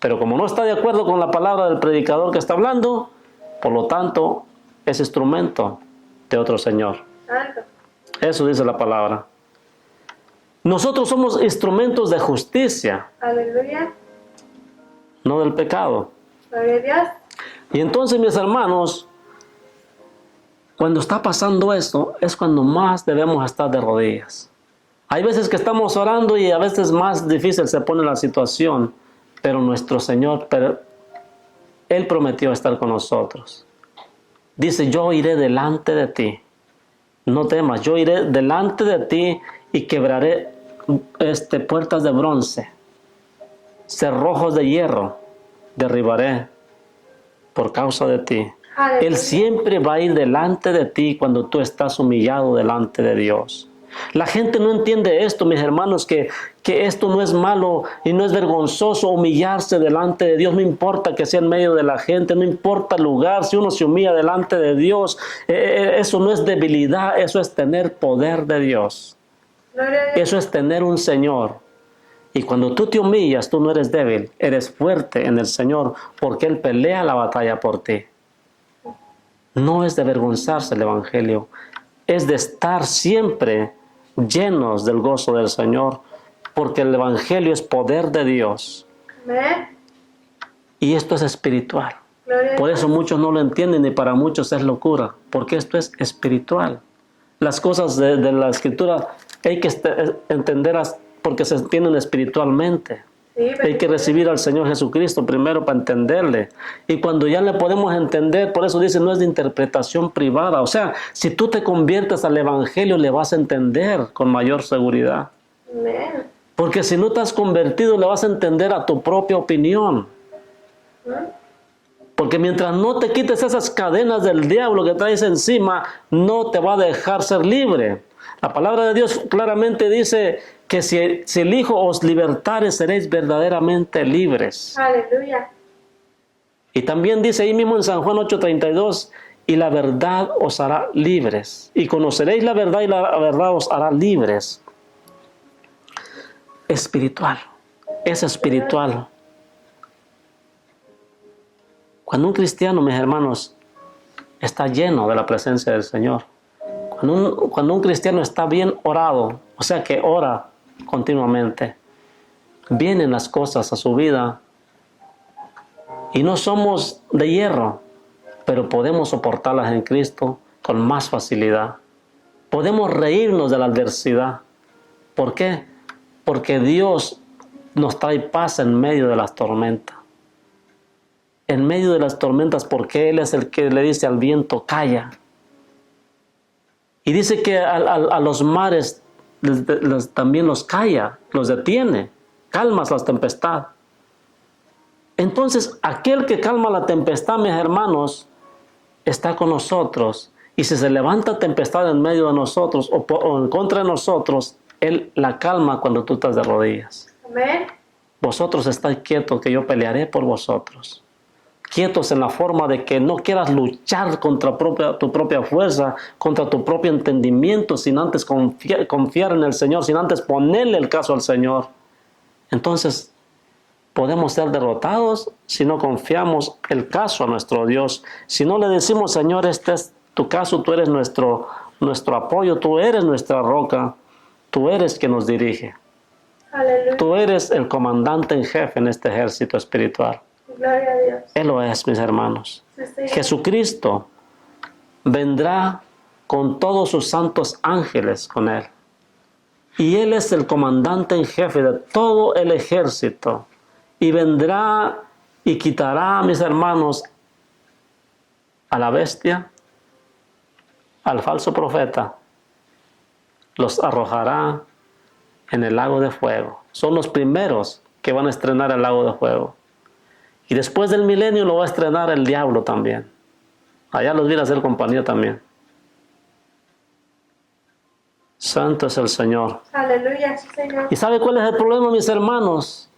Pero como no está de acuerdo con la palabra del predicador que está hablando, por lo tanto es instrumento de otro señor. Santo. Eso dice la palabra. Nosotros somos instrumentos de justicia, Aleluya. no del pecado. Gloria a Dios. Y entonces, mis hermanos, cuando está pasando esto, es cuando más debemos estar de rodillas. Hay veces que estamos orando y a veces más difícil se pone la situación, pero nuestro Señor, Él prometió estar con nosotros. Dice, yo iré delante de ti. No temas, yo iré delante de ti y quebraré puertas de bronce, cerrojos de hierro, derribaré por causa de ti. Aleluya. Él siempre va a ir delante de ti cuando tú estás humillado delante de Dios. La gente no entiende esto, mis hermanos, que esto no es malo y no es vergonzoso humillarse delante de Dios. No importa que sea en medio de la gente, no importa el lugar, si uno se humilla delante de Dios, eso no es debilidad, eso es tener poder de Dios. Gloria a Dios. Eso es tener un Señor. Y cuando tú te humillas, tú no eres débil, eres fuerte en el Señor, porque Él pelea la batalla por ti. No es de avergonzarse el Evangelio, es de estar siempre llenos del gozo del Señor, porque el Evangelio es poder de Dios. Amén. Y esto es espiritual. Gloria a Por Dios. eso muchos no lo entienden y para muchos es locura, porque esto es espiritual. Las cosas de la Escritura hay que entenderlas porque se entienden espiritualmente. Sí, Hay que recibir al Señor Jesucristo primero para entenderle. Y cuando ya le podemos entender, por eso dice, no es de interpretación privada. O sea, si tú te conviertes al Evangelio, le vas a entender con mayor seguridad. Amén. Porque si no te has convertido, le vas a entender a tu propia opinión. Porque mientras no te quites esas cadenas del diablo que traes encima, no te va a dejar ser libre. La palabra de Dios claramente dice que si el Hijo os libertare, seréis verdaderamente libres. Aleluya. Y también dice ahí mismo en San Juan 8:32, y la verdad os hará libres. Y conoceréis la verdad y la verdad os hará libres. Espiritual. Es espiritual. Cuando un cristiano, mis hermanos, está lleno de la presencia del Señor, cuando un cristiano está bien orado, o sea que ora continuamente, vienen las cosas a su vida y no somos de hierro, pero podemos soportarlas en Cristo con más facilidad. Podemos reírnos de la adversidad. ¿Por qué? Porque Dios nos trae paz en medio de las tormentas. En medio de las tormentas, porque Él es el que le dice al viento, calla. Y dice que a los mares también los calla, los detiene, calmas las tempestades. Entonces, aquel que calma la tempestad, mis hermanos, está con nosotros. Y si se levanta tempestad en medio de nosotros o en contra de nosotros, Él la calma cuando tú estás de rodillas. Amén. Vosotros estáis quietos, que yo pelearé por vosotros. Quietos en la forma de que no quieras luchar contra tu propia fuerza, contra tu propio entendimiento, sin antes confiar en el Señor, sin antes ponerle el caso al Señor. Entonces, podemos ser derrotados si no confiamos el caso a nuestro Dios. Si no le decimos, Señor, este es tu caso, tú eres nuestro apoyo, tú eres nuestra roca, tú eres quien nos dirige. Aleluya. Tú eres el comandante en jefe en este ejército espiritual. Gloria a Dios. Él lo es, mis hermanos. Sí, Señor. Jesucristo vendrá con todos sus santos ángeles con Él. Y Él es el comandante en jefe de todo el ejército. Y vendrá y quitará, mis hermanos, a la bestia, al falso profeta. Los arrojará en el lago de fuego. Son los primeros que van a estrenar el lago de fuego. Y después del milenio lo va a estrenar el diablo también. Allá los viene a hacer compañía también. Santo es el Señor. Aleluya, sí, Señor. ¿Y sabe cuál es el problema, mis hermanos?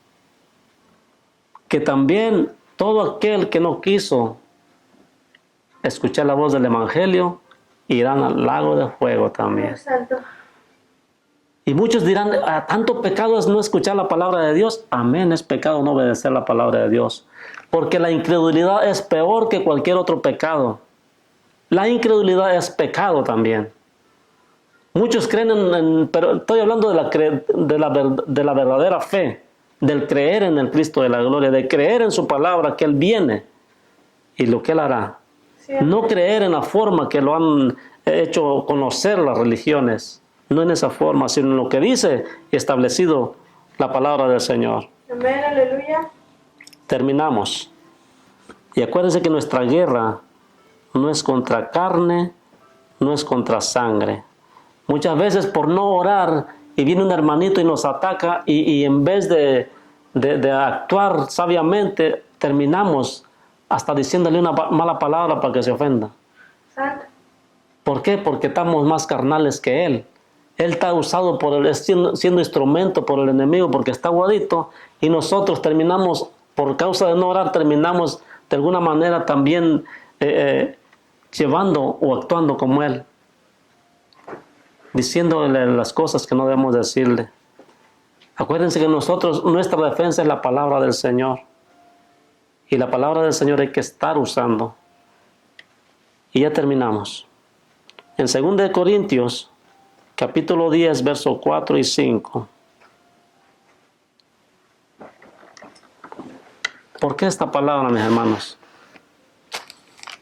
Que también todo aquel que no quiso escuchar la voz del Evangelio irán al lago de fuego también. Dios santo. Y muchos dirán, ¿tanto pecado es no escuchar la palabra de Dios? Amén, es pecado no obedecer la palabra de Dios. Porque la incredulidad es peor que cualquier otro pecado. La incredulidad es pecado también. Muchos creen pero estoy hablando de la verdadera fe, del creer en el Cristo de la gloria, de creer en su palabra, que Él viene y lo que Él hará. Sí, No creer en la forma que lo han hecho conocer las religiones. No en esa forma, sino en lo que dice y establecido la palabra del Señor. Amén, aleluya. Terminamos. Y acuérdense que nuestra guerra no es contra carne, no es contra sangre. Muchas veces por no orar y viene un hermanito y nos ataca y en vez de actuar sabiamente, terminamos hasta diciéndole una mala palabra para que se ofenda. Santo. ¿Por qué? Porque estamos más carnales que Él. Él está usado siendo instrumento por el enemigo porque está aguadito y nosotros terminamos, por causa de no orar, terminamos de alguna manera también llevando o actuando como Él, diciéndole las cosas que no debemos decirle. Acuérdense que nuestra defensa es la palabra del Señor y la palabra del Señor hay que estar usando. Y ya terminamos. En 2 Corintios capítulo 10, versos 4 y 5. ¿Por qué esta palabra, mis hermanos?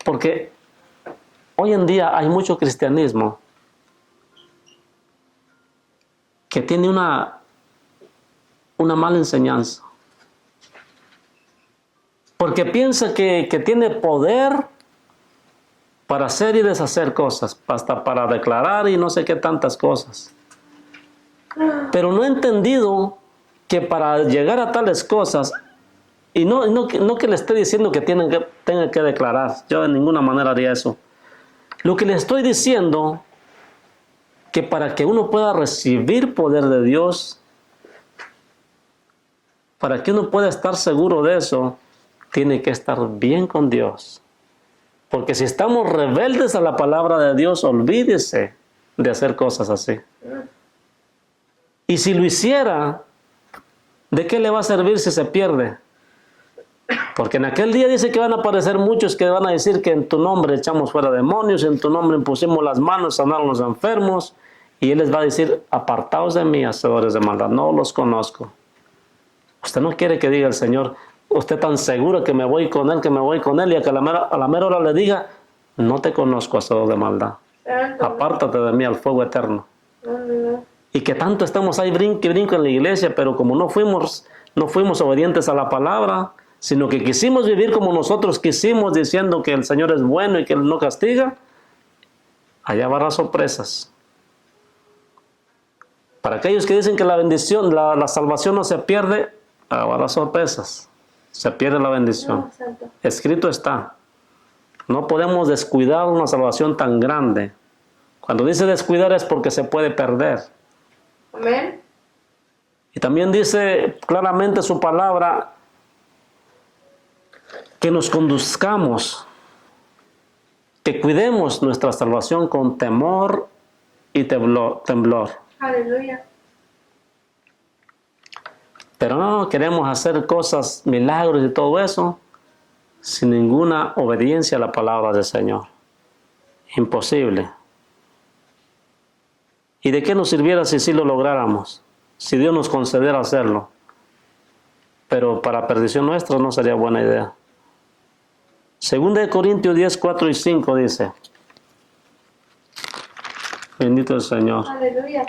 Porque hoy en día hay mucho cristianismo que tiene una mala enseñanza. Porque piensa que tiene poder para hacer y deshacer cosas, hasta para declarar y no sé qué tantas cosas. Pero no he entendido que para llegar a tales cosas, y no que le esté diciendo que tengan que declarar, yo de ninguna manera haría eso. Lo que le estoy diciendo, que para que uno pueda recibir poder de Dios, para que uno pueda estar seguro de eso, tiene que estar bien con Dios. Porque si estamos rebeldes a la palabra de Dios, olvídese de hacer cosas así. Y si lo hiciera, ¿de qué le va a servir si se pierde? Porque en aquel día dice que van a aparecer muchos que van a decir que en tu nombre echamos fuera demonios, en tu nombre impusimos las manos, sanaron los enfermos, y Él les va a decir, apartaos de mí, hacedores de maldad, no los conozco. Usted no quiere que diga el Señor, usted tan seguro que me voy con Él, y a que a la mera hora le diga, no te conozco, hacedor de maldad. Apártate de mí al fuego eterno. Y que tanto estamos ahí brinco y brinco en la iglesia, pero como no fuimos obedientes a la palabra, sino que quisimos vivir como nosotros quisimos, diciendo que el Señor es bueno y que Él no castiga, allá habrá sorpresas. Para aquellos que dicen que la bendición, la salvación no se pierde, habrá sorpresas. Se pierde la bendición. Escrito está. No podemos descuidar una salvación tan grande. Cuando dice descuidar es porque se puede perder. Amén. Y también dice claramente su palabra que nos conduzcamos, que cuidemos nuestra salvación con temor y temblor. Aleluya. Pero no queremos hacer cosas, milagros y todo eso, sin ninguna obediencia a la palabra del Señor. Imposible. ¿Y de qué nos sirviera si sí lo lográramos? Si Dios nos concediera hacerlo. Pero para perdición nuestra no sería buena idea. Segunda de Corintios 10, 4 y 5 dice. Bendito el Señor. Aleluya.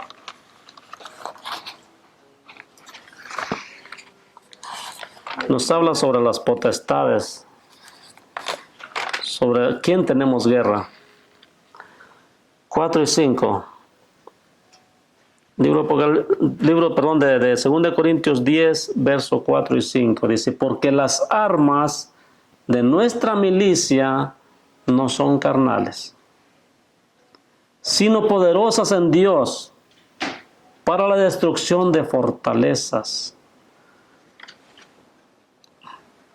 Nos habla sobre las potestades, sobre quién tenemos guerra. 4 y 5. Libro de 2 Corintios 10, verso 4 y 5. Dice, porque las armas de nuestra milicia no son carnales, sino poderosas en Dios para la destrucción de fortalezas.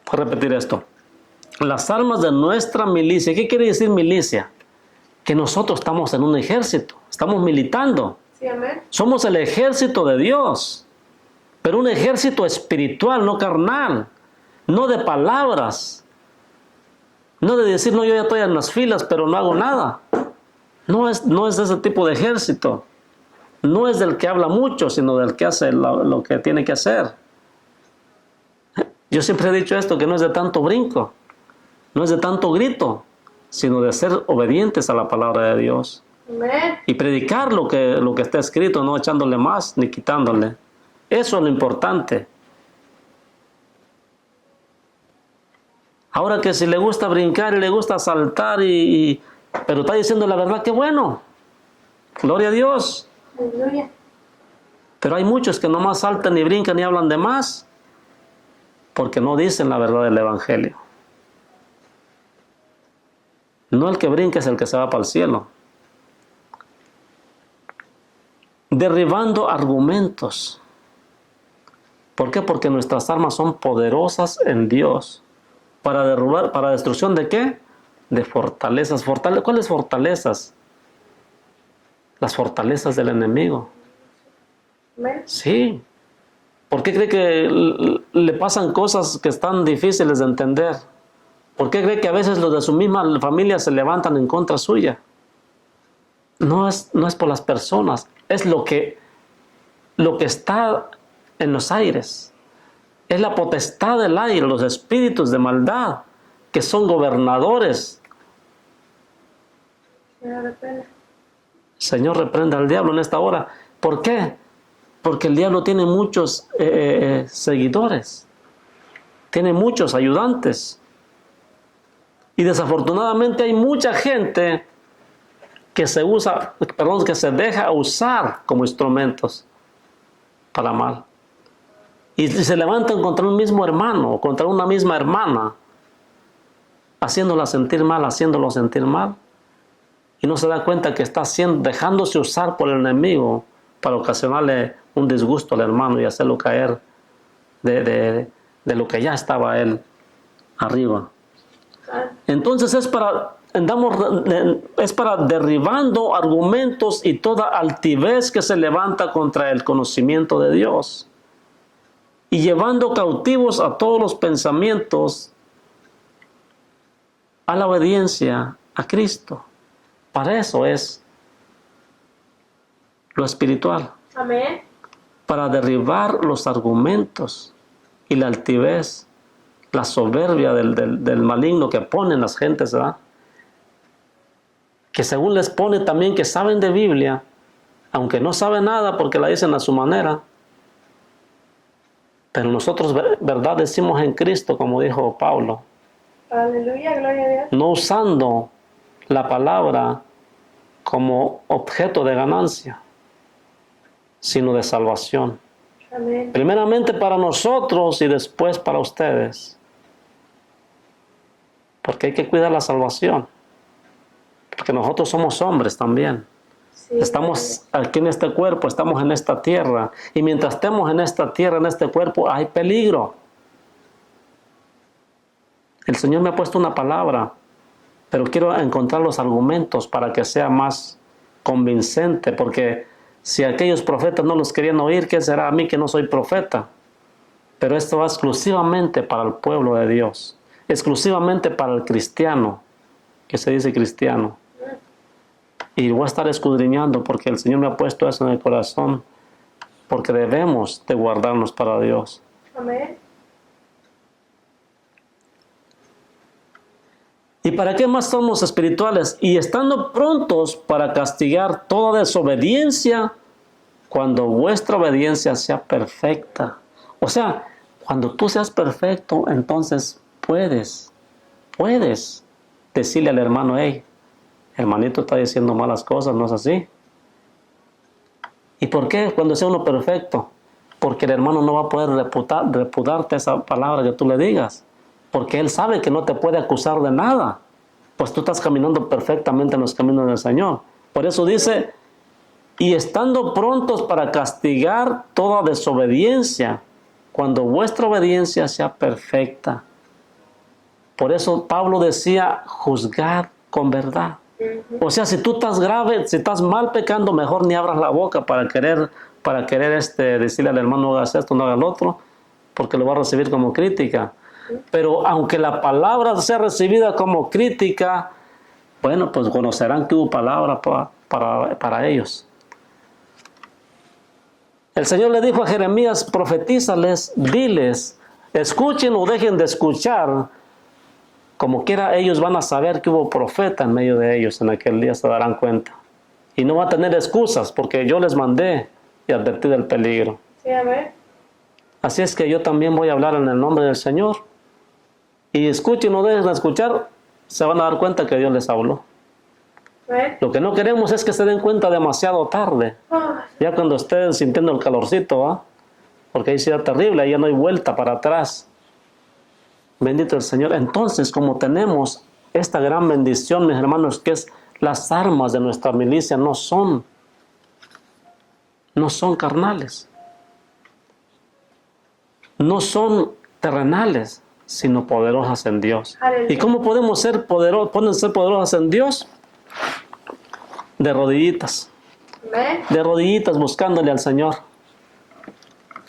Voy a repetir esto. Las armas de nuestra milicia. ¿Qué quiere decir milicia? Que nosotros estamos en un ejército, estamos militando. Sí, amén. Somos el ejército de Dios, pero un ejército espiritual, no carnal, no de palabras, no de decir, no, yo ya estoy en las filas, pero no hago nada. No es de ese tipo de ejército. No es del que habla mucho, sino del que hace lo que tiene que hacer. Yo siempre he dicho esto, que no es de tanto brinco, no es de tanto grito, sino de ser obedientes a la palabra de Dios. Amén. Y predicar lo que está escrito, no echándole más ni quitándole. Eso es lo importante. Ahora que si le gusta brincar y le gusta saltar, pero está diciendo la verdad, qué bueno. Gloria a Dios. Aleluya. Pero hay muchos que nomás saltan y brincan y hablan de más, porque no dicen la verdad del Evangelio. No el que brinca es el que se va para el cielo. Derribando argumentos. ¿Por qué? Porque nuestras armas son poderosas en Dios. Para derrubar, ¿para destrucción de qué? De fortalezas. ¿Cuáles fortalezas? Las fortalezas del enemigo. Amén. Sí. ¿Por qué cree que le pasan cosas que están difíciles de entender? ¿Por qué cree que a veces los de su misma familia se levantan en contra suya? No es por las personas, es lo que está en los aires. Es la potestad del aire, los espíritus de maldad, que son gobernadores. Señor, reprenda al diablo en esta hora. ¿Por qué? Porque el diablo tiene muchos seguidores, tiene muchos ayudantes. Y desafortunadamente hay mucha gente que se deja usar como instrumentos para mal. Y se levantan contra un mismo hermano, o contra una misma hermana, haciéndola sentir mal, haciéndolo sentir mal. Y no se da cuenta que está dejándose usar por el enemigo para ocasionarle un disgusto al hermano y hacerlo caer de lo que ya estaba él arriba. Entonces es para derribando argumentos y toda altivez que se levanta contra el conocimiento de Dios y llevando cautivos a todos los pensamientos a la obediencia a Cristo. Para eso es lo espiritual. Amén. Para derribar los argumentos y la altivez, la soberbia del maligno que ponen las gentes, ¿verdad? Que según les pone también que saben de Biblia, aunque no saben nada porque la dicen a su manera. Pero nosotros, verdad, decimos en Cristo, como dijo Pablo. Aleluya, gloria a Dios. No usando la palabra como objeto de ganancia, sino de salvación. Amén. Primeramente para nosotros y después para ustedes. Porque hay que cuidar la salvación. Porque nosotros somos hombres también. Sí, Estamos aquí en este cuerpo, estamos en esta tierra. Y mientras estemos en esta tierra, en este cuerpo, hay peligro. El Señor me ha puesto una palabra, pero quiero encontrar los argumentos para que sea más convincente, porque si aquellos profetas no los querían oír, ¿qué será a mí que no soy profeta? Pero esto va exclusivamente para el pueblo de Dios, exclusivamente para el cristiano, que se dice cristiano. Y voy a estar escudriñando porque el Señor me ha puesto eso en el corazón, porque debemos de guardarnos para Dios. Amén. ¿Y para qué más somos espirituales? Y estando prontos para castigar toda desobediencia cuando vuestra obediencia sea perfecta. O sea, cuando tú seas perfecto, entonces puedes decirle al hermano, hey, hermanito está diciendo malas cosas, ¿no es así? ¿Y por qué cuando sea uno perfecto? Porque el hermano no va a poder reputarte esa palabra que tú le digas. Porque él sabe que no te puede acusar de nada. Pues tú estás caminando perfectamente en los caminos del Señor. Por eso dice, y estando prontos para castigar toda desobediencia, cuando vuestra obediencia sea perfecta. Por eso Pablo decía, juzgad con verdad. O sea, si tú estás grave, si estás mal pecando, mejor ni abras la boca para querer decirle al hermano, no hagas esto, no hagas lo otro, porque lo va a recibir como crítica. Pero aunque la palabra sea recibida como crítica, bueno, pues conocerán que hubo palabra para ellos. El Señor le dijo a Jeremías, profetízales, diles, escuchen o dejen de escuchar, como quiera ellos van a saber que hubo profeta en medio de ellos, en aquel día se darán cuenta. Y no va a tener excusas, porque yo les mandé y advertí del peligro. Sí, amén. Así es que yo también voy a hablar en el nombre del Señor. Y escuchen o dejen de escuchar, se van a dar cuenta que Dios les habló. Amén. Lo que no queremos es que se den cuenta demasiado tarde. Ya cuando estén sintiendo el calorcito, ¿va? Porque ahí será terrible, ahí ya no hay vuelta para atrás. Bendito el Señor. Entonces, como tenemos esta gran bendición, mis hermanos, que es las armas de nuestra milicia no son carnales. No son terrenales, sino poderosas en Dios. Aleluya. ¿Y cómo pueden ser poderosas en Dios? De rodillitas. Amén. De rodillitas buscándole al Señor.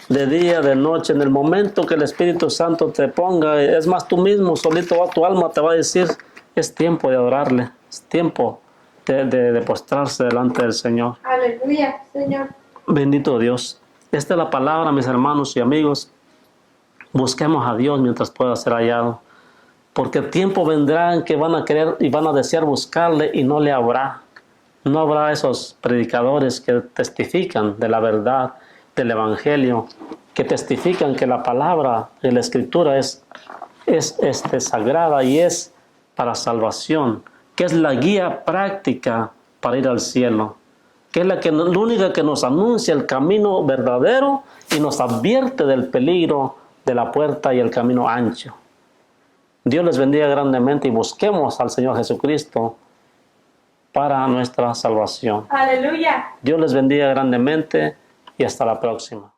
De día, de noche, en el momento que el Espíritu Santo te ponga, es más, tú mismo, solito, tu alma te va a decir, es tiempo de adorarle, es tiempo de postrarse delante del Señor. Aleluya, Señor. Bendito Dios. Esta es la palabra, mis hermanos y amigos. Busquemos a Dios mientras pueda ser hallado. Porque el tiempo vendrá en que van a querer y van a desear buscarle y no le habrá. No habrá esos predicadores que testifican de la verdad del Evangelio, que testifican que la palabra de la Escritura es sagrada y es para salvación, que es la guía práctica para ir al cielo. que es la única que nos anuncia el camino verdadero y nos advierte del peligro de la puerta y el camino ancho. Dios les bendiga grandemente y busquemos al Señor Jesucristo para nuestra salvación. Aleluya. Dios les bendiga grandemente y hasta la próxima.